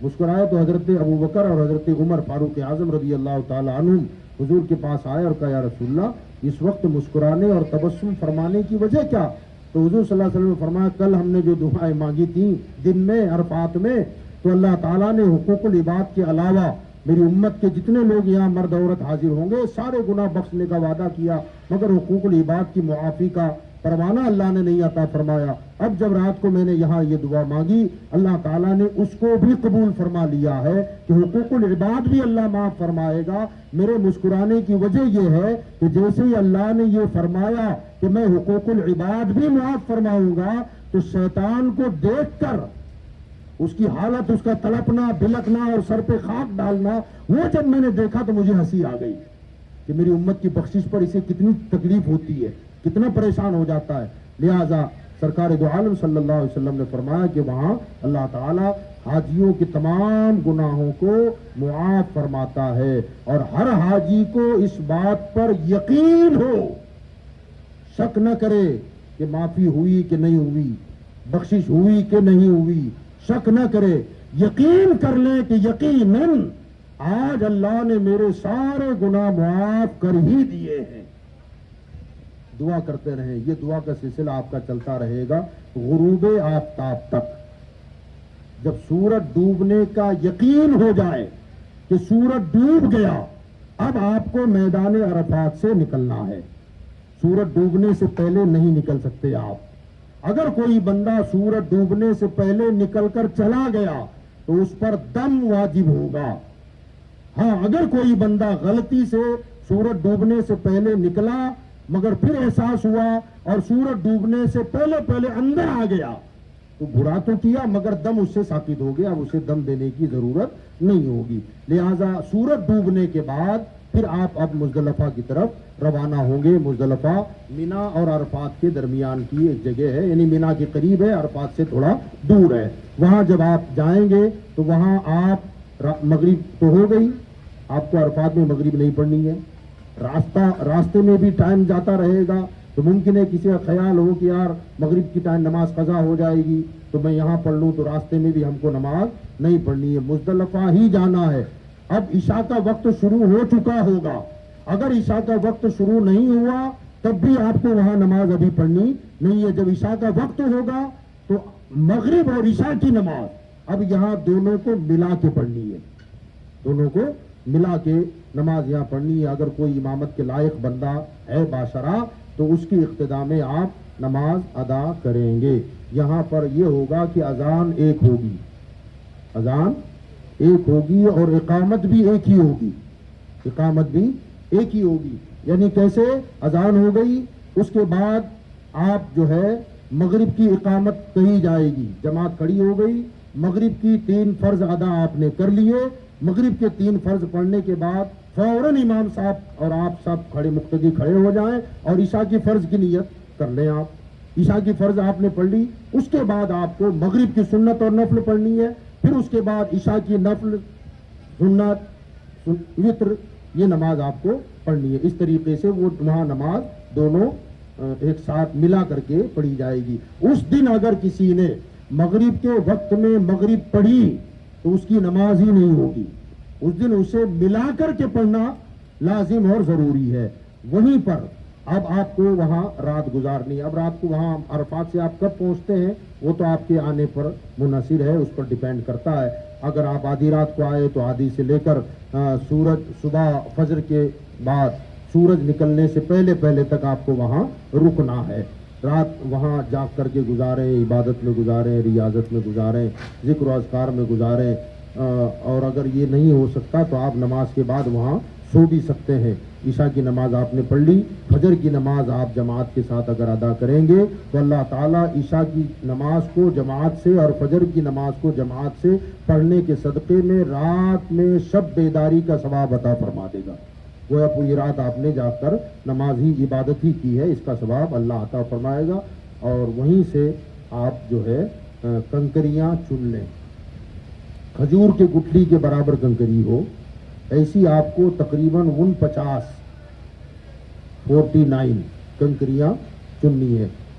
مسکرائے تو حضرت ابو بکر اور حضرت عمر فاروق اعظم رضی اللہ تعالی عنہم حضور کے پاس آئے اور کہا یا رسول اللہ اس وقت مسکرانے اور تبسم فرمانے کی وجہ کیا؟ تو حضور صلی اللہ علیہ وسلم نے فرمایا کل ہم نے جو دعائیں مانگی تھیں دن میں عرفات میں، تو اللہ تعالیٰ نے حقوق العباد کے علاوہ میری امت کے جتنے لوگ یہاں مرد عورت حاضر ہوں گے سارے گناہ بخشنے کا وعدہ کیا، مگر حقوق العباد کی معافی کا پروانہ اللہ نے نہیں عطا فرمایا. اب جب رات کو میں نے یہاں یہ دعا مانگی اللہ تعالیٰ نے اس کو بھی قبول فرما لیا ہے کہ حقوق العباد بھی اللہ معاف فرمائے گا. میرے مسکرانے کی وجہ یہ ہے کہ جیسے ہی اللہ نے یہ فرمایا کہ میں حقوق العباد بھی معاف فرماؤں گا، تو شیطان کو دیکھ کر اس کی حالت، اس کا تڑپنا بلکنا اور سر پہ خاک ڈالنا، وہ جب میں نے دیکھا تو مجھے ہنسی آ گئی کہ میری امت کی بخشش پر اسے کتنی تکلیف ہوتی ہے، کتنا پریشان ہو جاتا ہے. لہذا سرکار دو عالم صلی اللہ علیہ وسلم نے فرمایا کہ وہاں اللہ تعالیٰ حاجیوں کے تمام گناہوں کو معاف فرماتا ہے، اور ہر حاجی کو اس بات پر یقین ہو، شک نہ کرے کہ معافی ہوئی کہ نہیں ہوئی، بخشش ہوئی کہ نہیں ہوئی، شک نہ کرے، یقین کر لے کہ یقیناً آج اللہ نے میرے سارے گناہ معاف کر ہی دیے ہیں. دعا کرتے رہیں، یہ دعا کا سلسلہ آپ کا چلتا رہے گا غروب آفتاب تک. جب سورج ڈوبنے کا یقین ہو جائے کہ سورج ڈوب گیا، اب آپ کو میدان عرفات سے نکلنا ہے. سورج ڈوبنے سے پہلے نہیں نکل سکتے آپ. اگر کوئی بندہ سورج ڈوبنے سے پہلے نکل کر چلا گیا تو اس پر دم واجب ہوگا. ہاں اگر کوئی بندہ غلطی سے سورج ڈوبنے سے پہلے نکلا مگر پھر احساس ہوا اور سورج ڈوبنے سے پہلے اندر آ گیا تو برا تو کیا مگر دم اس سے ثابت ہو گیا، اب اسے دم دینے کی ضرورت نہیں ہوگی. لہذا سورج ڈوبنے کے بعد پھر آپ اب مزدلفہ کی طرف روانہ ہوں گے. مزدلفہ مینا اور عرفات کے درمیان کی ایک جگہ ہے، یعنی مینا کے قریب ہے، عرفات سے تھوڑا دور ہے. وہاں جب آپ جائیں گے تو وہاں آپ مغرب تو ہو گئی، آپ کو عرفات میں مغرب نہیں پڑھنی ہے. راستے میں بھی ٹائم جاتا رہے گا تو ممکن ہے کسی کا خیال ہو کہ یار مغرب کی ٹائم نماز قضا ہو جائے گی تو میں یہاں پڑھ لوں، تو راستے میں بھی ہم کو نماز نہیں پڑھنی ہے، مزدلفہ ہی جانا ہے. اب عشاء کا وقت شروع ہو چکا ہوگا، اگر عشاء کا وقت شروع نہیں ہوا تب بھی آپ کو وہاں نماز ابھی پڑھنی نہیں ہے. جب عشاء کا وقت ہوگا تو مغرب اور عشاء کی نماز اب یہاں دونوں کو ملا کے پڑھنی ہے، دونوں کو ملا کے نماز یہاں پڑھنی ہے. اگر کوئی امامت کے لائق بندہ ہے باشرہ تو اس کی اقتداء میں آپ نماز ادا کریں گے. یہاں پر یہ ہوگا کہ اذان ایک ہوگی، اذان ایک ہوگی اور اقامت بھی ایک ہی ہوگی، اقامت بھی ایک ہی ہوگی. یعنی کیسے؟ اذان ہو گئی اس کے بعد آپ جو ہے مغرب کی اقامت کہی جائے گی، جماعت کھڑی ہو گئی، مغرب کی 3 فرض ادا آپ نے کر لیے. مغرب کے 3 فرض پڑھنے کے بعد فوراً امام صاحب اور آپ سب کھڑے مقتدی کھڑے ہو جائیں اور عشاء کی فرض کی نیت کر لیں. آپ عشاء کی فرض آپ نے پڑھ لی، اس کے بعد آپ کو مغرب کی سنت اور نفل پڑھنی ہے، پھر اس کے بعد عشاء کی نفل سنت وتر یہ نماز آپ کو پڑھنی ہے. اس طریقے سے وہ وہاں نماز دونوں ایک ساتھ ملا کر کے پڑھی جائے گی. اس دن اگر کسی نے مغرب کے وقت میں مغرب پڑھی تو اس کی نماز ہی نہیں ہوگی. اس دن اسے ملا کر کے پڑھنا لازم اور ضروری ہے. وہیں پر اب آپ کو وہاں رات گزارنی. اب رات کو وہاں عرفات سے آپ کب پہنچتے ہیں وہ تو آپ کے آنے پر منحصر ہے، اس پر ڈیپینڈ کرتا ہے. اگر آپ آدھی رات کو آئے تو آدھی سے لے کر سورج صبح فجر کے بعد سورج نکلنے سے پہلے تک آپ کو وہاں رکنا ہے. رات وہاں جاگ کر کے گزاریں، عبادت میں گزاریں، ریاضت میں گزاریں، ذکر و اذکار میں گزاریں. اور اگر یہ نہیں ہو سکتا تو آپ نماز کے بعد وہاں سو بھی سکتے ہیں. عشاء کی نماز آپ نے پڑھ لی، فجر کی نماز آپ جماعت کے ساتھ اگر ادا کریں گے تو اللہ تعالیٰ عشاء کی نماز کو جماعت سے اور فجر کی نماز کو جماعت سے پڑھنے کے صدقے میں رات میں شب بیداری کا ثواب عطا فرما دے گا. گویا پوری رات آپ نے جا کر نماز ہی عبادت ہی کی ہے، اس کا ثواب اللہ عطا فرمائے گا. اور وہیں سے آپ جو ہے کنکریاں چن لیں، کھجور کے گٹھلی کے برابر کنکری ہو، ایسی آپ کو تقریباً 49 کنکریاں چننی ہے.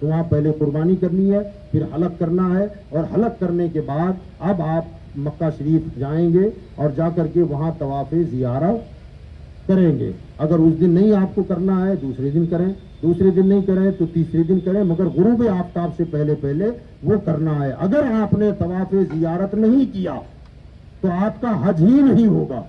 تو وہاں پہلے قربانی کرنی ہے، پھر حلق کرنا ہے، اور حلق کرنے کے بعد اب آپ مکہ شریف جائیں گے اور جا کر کے وہاں طواف زیارت کریں گے۔ اگر اس دن نہیں آپ کو کرنا ہے دوسرے دن کریں، دوسرے دن نہیں کریں تو تیسرے دن کریں، مگر غروب آفتاب سے پہلے پہلے وہ کرنا ہے۔ اگر آپ نے طواف زیارت نہیں کیا تو آپ کا حج ہی نہیں ہوگا۔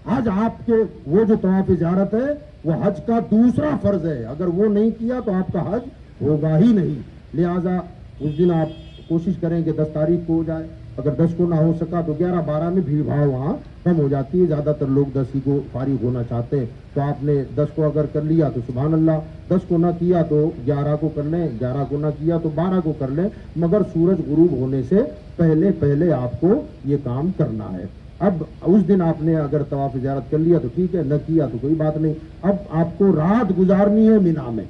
حج آپ کے وہ جو طواف زیارت ہے وہ حج کا دوسرا فرض ہے، اگر وہ نہیں کیا تو آپ کا حج ہوگا ہی نہیں۔ لہذا اس دن آپ کوشش کریں کہ 10 تاریخ کو ہو جائے، اگر 10 کو نہ ہو سکا تو 11-12 میں بھیڑ بھاڑ وہاں کم ہو جاتی ہے، زیادہ تر لوگ 10 ہی کو فارغ ہونا چاہتے ہیں۔ تو آپ نے 10 کو اگر کر لیا تو سبحان اللہ، 10 کو نہ کیا تو 11 کو کر لیں، 11 کو نہ کیا تو 12 کو کر لیں، مگر سورج غروب ہونے سے پہلے پہلے آپ کو یہ کام کرنا ہے۔ اب اس دن آپ نے اگر طواف زیارت کر لیا تو ٹھیک ہے، نہ کیا تو کوئی بات نہیں۔ اب آپ کو رات گزارنی ہے مینا میں،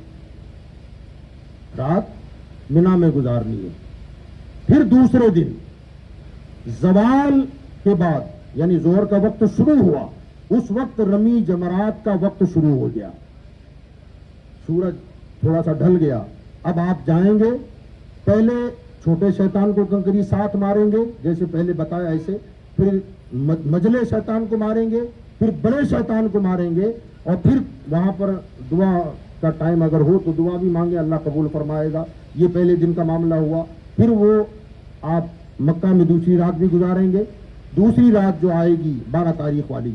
رات مینا میں گزارنی ہے۔ پھر دوسرے دن زوال کے بعد یعنی ظہر کا وقت شروع ہوا، اس وقت رمی جمرات کا وقت شروع ہو گیا، سورج تھوڑا سا ڈھل گیا۔ اب آپ جائیں گے، پہلے چھوٹے شیطان کو کنکری 7 ماریں گے جیسے پہلے بتایا ایسے، پھر مجلے شیطان کو ماریں گے، پھر بڑے شیطان کو ماریں گے، اور پھر وہاں پر دعا کا ٹائم اگر ہو تو دعا بھی مانگے، اللہ قبول فرمائے گا۔ یہ پہلے دن کا معاملہ ہوا۔ پھر وہ آپ مکہ میں دوسری رات بھی گزاریں گے۔ دوسری رات جو آئے گی 12 تاریخ والی،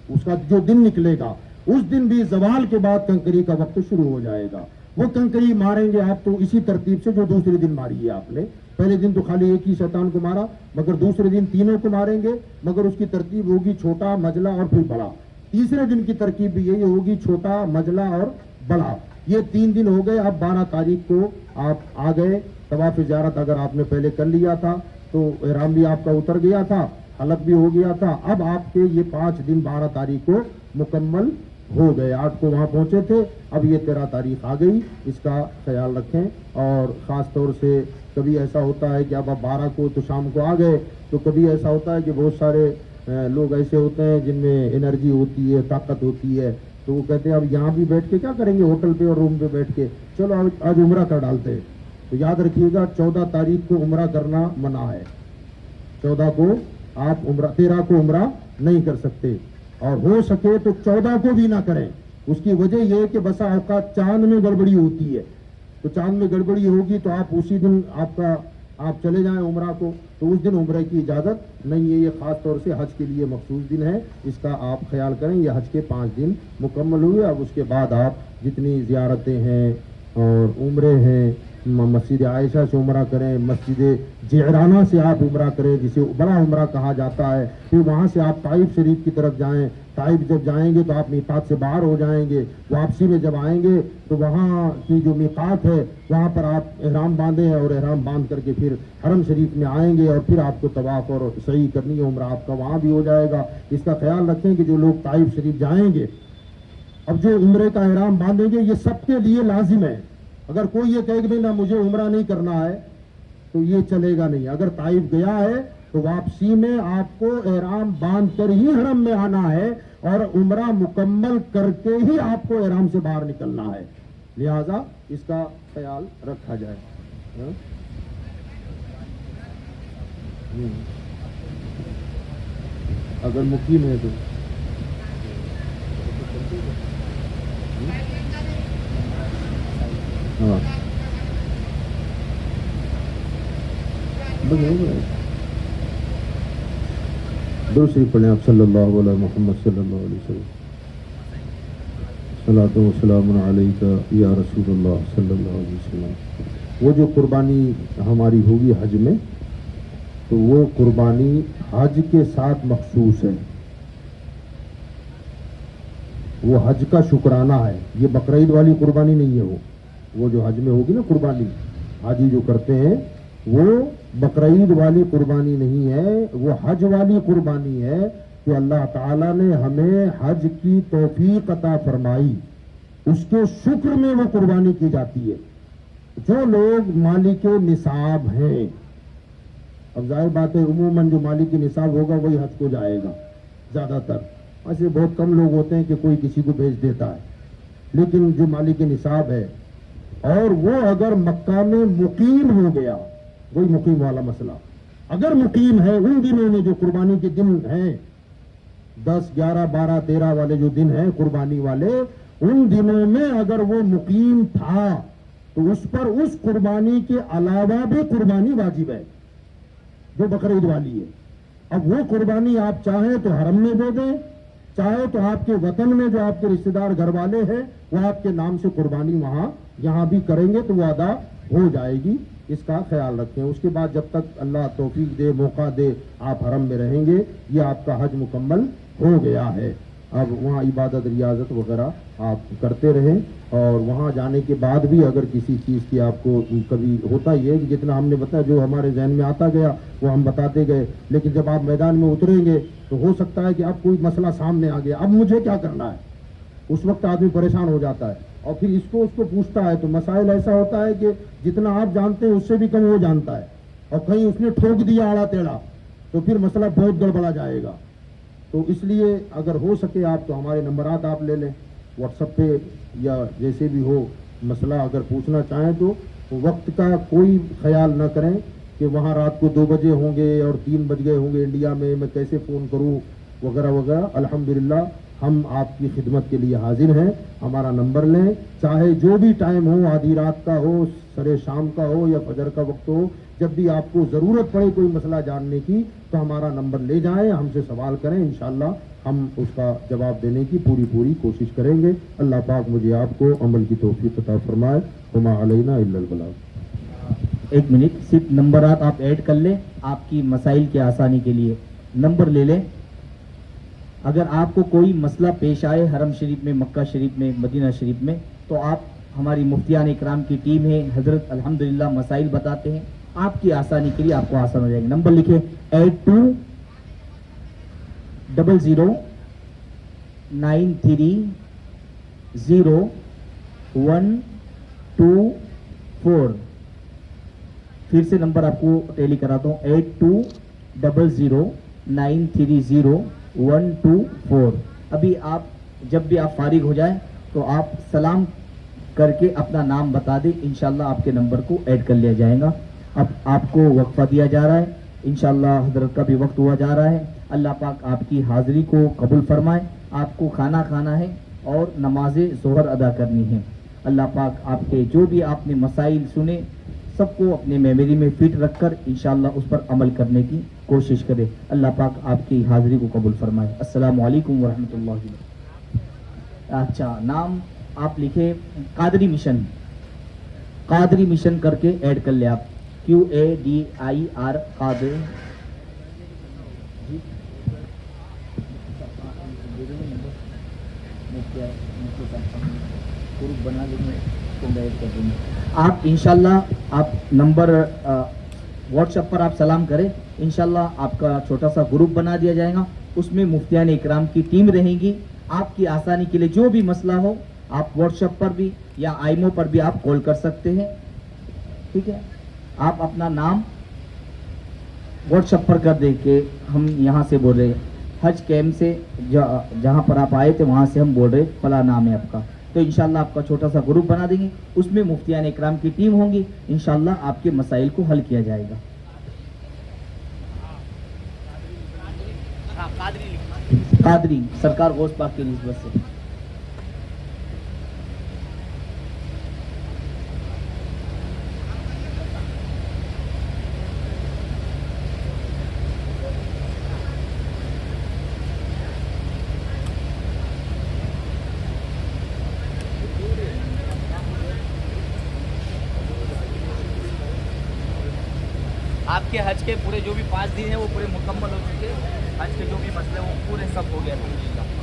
اس کا جو دن نکلے گا اس دن بھی زوال کے بعد کنکری کا وقت شروع ہو جائے گا۔ وہ کنکری ماریں گے آپ تو اسی ترتیب سے جو دوسرے دن ماری ہے آپ نے۔ پہلے دن تو خالی ایک ہی شیطان کو مارا، مگر دوسرے دن تینوں کو ماریں گے، مگر اس کی ترتیب ہوگی چھوٹا، مجلا اور پھر بڑا۔ تیسرے دن کی ترکیب بھی یہی ہوگی، چھوٹا، مجلا اور بڑا۔ یہ 3 دن ہو گئے۔ اب 12 تاریخ کو آپ آ گئے۔ طواف زیارت اگر آپ نے پہلے کر لیا تھا تو احرام بھی آپ کا اتر گیا تھا، حلق بھی ہو گیا تھا۔ اب آپ کے یہ 5 دن 12 تاریخ کو مکمل ہو گئے۔ 8 کو وہاں پہنچے تھے، اب یہ 13 تاریخ آ گئی۔ اس کا خیال رکھیں، اور خاص طور سے کبھی ایسا ہوتا ہے کہ اب آپ 12 کو تو شام کو آ گئے، تو کبھی ایسا ہوتا ہے کہ بہت سارے لوگ ایسے ہوتے ہیں جن میں انرجی ہوتی ہے، طاقت ہوتی ہے، تو وہ کہتے ہیں اب یہاں بھی بیٹھ کے کیا کریں گے، ہوٹل پہ اور روم پہ بیٹھ کے، چلو آج عمرہ کر ڈالتے ہیں۔ تو یاد رکھیے گا 14 تاریخ کو عمرہ کرنا منع ہے۔ 14 کو آپ عمرہ، 13 کو عمرہ نہیں کر سکتے، اور ہو سکے تو 14 کو بھی نہ کریں۔ اس کی وجہ یہ ہے کہ بسا اوقات چاند میں گڑبڑی ہوتی ہے، تو چاند میں گڑبڑی ہوگی تو آپ اسی دن آپ چلے جائیں عمرہ کو، تو اس دن عمرہ کی اجازت نہیں ہے۔ یہ خاص طور سے حج کے لیے مخصوص دن ہے، اس کا آپ خیال کریں۔ یہ حج کے 5 دن مکمل ہوئے۔ اب اس کے بعد آپ جتنی زیارتیں ہیں اور عمرے ہیں، مسجد عائشہ سے عمرہ کریں، مسجد جعرانہ سے آپ عمرہ کریں جسے بڑا عمرہ کہا جاتا ہے۔ پھر وہاں سے آپ طائف شریف کی طرف جائیں۔ طائف جب جائیں گے تو آپ میقات سے باہر ہو جائیں گے۔ واپسی میں جب آئیں گے تو وہاں کی جو میقات ہے وہاں پر آپ احرام باندھیں، اور احرام باندھ کر کے پھر حرم شریف میں آئیں گے، اور پھر آپ کو طواف اور سعی کرنی ہے، عمرہ آپ کا وہاں بھی ہو جائے گا۔ اس کا خیال رکھیں کہ جو لوگ طائف شریف جائیں گے، اب جو عمرے کا احرام باندھیں گے یہ سب کے لیے لازم ہے۔ اگر کوئی یہ کہے کہ نہ مجھے عمرہ نہیں کرنا ہے تو یہ چلے گا نہیں۔ اگر طائف گیا ہے تو واپسی میں آپ کو احرام باندھ کر ہی حرم میں آنا ہے، اور عمرہ مکمل کر کے ہی آپ کو احرام سے باہر نکلنا ہے۔ لہذا اس کا خیال رکھا جائے۔ اگر مقیم ہے تو ہاں دوسری پڑھیں آپ صلی اللہ علیہ محمد صلی اللہ علیہ وسلم، صلاۃ و سلام علیک یا رسول اللہ صلی اللہ علیہ وسلم۔ وہ جو قربانی ہماری ہوگی حج میں، تو وہ قربانی حج کے ساتھ مخصوص ہے، وہ حج کا شکرانہ ہے۔ یہ بقرعید والی قربانی نہیں ہے۔ وہ جو حج میں ہوگی نا قربانی، حاجی جو کرتے ہیں، وہ بقرعید والی قربانی نہیں ہے، وہ حج والی قربانی ہے کہ اللہ تعالیٰ نے ہمیں حج کی توفیق عطا فرمائی، اس کے شکر میں وہ قربانی کی جاتی ہے۔ جو لوگ مالک نصاب ہیں، اب ظاہر بات ہے عموماً جو مالک نصاب ہوگا وہی حج کو جائے گا، زیادہ تر ایسے بہت کم لوگ ہوتے ہیں کہ کوئی کسی کو بھیج دیتا ہے، لیکن جو مالک نصاب ہے اور وہ اگر مکہ میں مقیم ہو گیا، وہی مقیم والا مسئلہ، اگر مقیم ہے ان دنوں میں جو قربانی کے دن ہیں 10 11 12 13 والے جو دن ہیں قربانی والے، ان دنوں میں اگر وہ مقیم تھا تو اس پر اس قربانی کے علاوہ بھی قربانی واجب ہے جو بقرعید والی ہے۔ اب وہ قربانی آپ چاہیں تو حرم میں دے دیں، چاہے تو آپ کے وطن میں جو آپ کے رشتہ دار گھر والے ہیں وہ آپ کے نام سے قربانی وہاں یہاں بھی کریں گے تو وہ ادا ہو جائے گی، اس کا خیال رکھیں۔ اس کے بعد جب تک اللہ توفیق دے، موقع دے، آپ حرم میں رہیں گے، یہ آپ کا حج مکمل ہو گیا ہے۔ اب وہاں عبادت ریاضت وغیرہ آپ کرتے رہیں، اور وہاں جانے کے بعد بھی اگر کسی چیز کی آپ کو کبھی ہوتا ہی ہے کہ جتنا ہم نے بتایا جو ہمارے ذہن میں آتا گیا وہ ہم بتاتے گئے، لیکن جب آپ میدان میں اتریں گے تو ہو سکتا ہے کہ اب کوئی مسئلہ سامنے آ گیا، اب مجھے کیا کرنا ہے، اس وقت آدمی پریشان ہو جاتا ہے اور پھر اس کو پوچھتا ہے، تو مسائل ایسا ہوتا ہے کہ جتنا آپ جانتے ہیں اس سے بھی کم وہ جانتا ہے، اور کہیں اس نے ٹھوک دیا آڑا ٹیڑھا تو پھر مسئلہ بہت گڑبڑا جائے گا۔ تو اس لیے اگر ہو سکے آپ تو ہمارے نمبرات آپ لے لیں واٹس ایپ پہ یا جیسے بھی ہو، مسئلہ اگر پوچھنا چاہیں تو وقت کا کوئی خیال نہ کریں کہ وہاں رات کو 2 بجے ہوں گے اور 3 بج گئے ہوں گے انڈیا میں کیسے فون کروں وغیرہ وغیرہ۔ الحمدللہ ہم آپ کی خدمت کے لیے حاضر ہیں، ہمارا نمبر لیں، چاہے جو بھی ٹائم ہو، آدھی رات کا ہو، سرے شام کا ہو یا فجر کا وقت ہو، جب بھی آپ کو ضرورت پڑے کوئی مسئلہ جاننے کی تو ہمارا نمبر لے جائیں، ہم سے سوال کریں، انشاءاللہ ہم اس کا جواب دینے کی پوری کوشش کریں گے۔ اللہ پاک مجھے آپ کو عمل کی توفیق عطا فرمائے۔ وما علینا الا البلاغ۔ 1 منٹ، صرف نمبرات آپ ایڈ کر لیں آپ کی مسائل کی آسانی کے لیے، نمبر لے لیں۔ اگر آپ کو کوئی مسئلہ پیش آئے حرم شریف میں، مکہ شریف میں، مدینہ شریف میں، تو آپ ہماری مفتیان اکرام کی ٹیم ہے، حضرت الحمدللہ مسائل بتاتے ہیں، آپ کی آسانی کے لیے آپ کو آسان ہو جائے گا۔ نمبر لکھیں 8200930124۔ پھر سے نمبر آپ کو ٹیلی کراتا ہوں 8200930124۔ ابھی آپ جب بھی آپ فارغ ہو جائیں تو آپ سلام کر کے اپنا نام بتا دیں، انشاءاللہ آپ کے نمبر کو ایڈ کر لیا جائے گا۔ اب آپ کو وقفہ دیا جا رہا ہے، انشاءاللہ حضرت کا بھی وقت ہوا جا رہا ہے۔ اللہ پاک آپ کی حاضری کو قبول فرمائے۔ آپ کو کھانا کھانا ہے اور نماز ظہر ادا کرنی ہے۔ اللہ پاک آپ کے جو بھی آپ نے مسائل سنے سب کو اپنے میموری میں فٹ رکھ کر انشاءاللہ اس پر عمل کرنے کی کوشش کرے۔ اللہ پاک آپ کی حاضری کو قبول فرمائے۔ السلام علیکم ورحمۃ اللہ وبرکاتہ۔ اچھا، نام آپ لکھے قادری مشن، قادری مشن کر کے ایڈ کر لیں آپ، QADIR قادر۔ بنا دیں آپ انشاءاللہ۔ آپ نمبر واٹس ایپ پر آپ سلام کریں، انشاءاللہ آپ کا چھوٹا سا گروپ بنا دیا جائے گا، اس میں مفتیان اکرام کی ٹیم رہیں گی۔ آپ کی آسانی کے لیے جو بھی مسئلہ ہو آپ واٹس ایپ پر بھی یا آئیمو پر بھی آپ کال کر سکتے ہیں، ٹھیک ہے۔ آپ اپنا نام واٹس ایپ پر کر دیں کہ ہم یہاں سے بول رہے ہیں، حج کیمپ سے جہاں پر آپ آئے تھے وہاں سے ہم بول رہے فلاں نام ہے آپ کا، تو انشاءاللہ آپ کا چھوٹا سا گروپ بنا دیں گے، اس میں مفتیان اکرام کی ٹیم ہوں گی، انشاءاللہ آپ کے مسائل کو حل کیا جائے گا۔ قادری سرکار غوث پاک کی نسبت سے۔ آپ کے حج کے پورے جو بھی 5 دن ہیں وہ پورے مکمل ہو چکے ہیں، حج کے جو بھی مسئلے وہ پورے سب ہو گئے الحمدللہ۔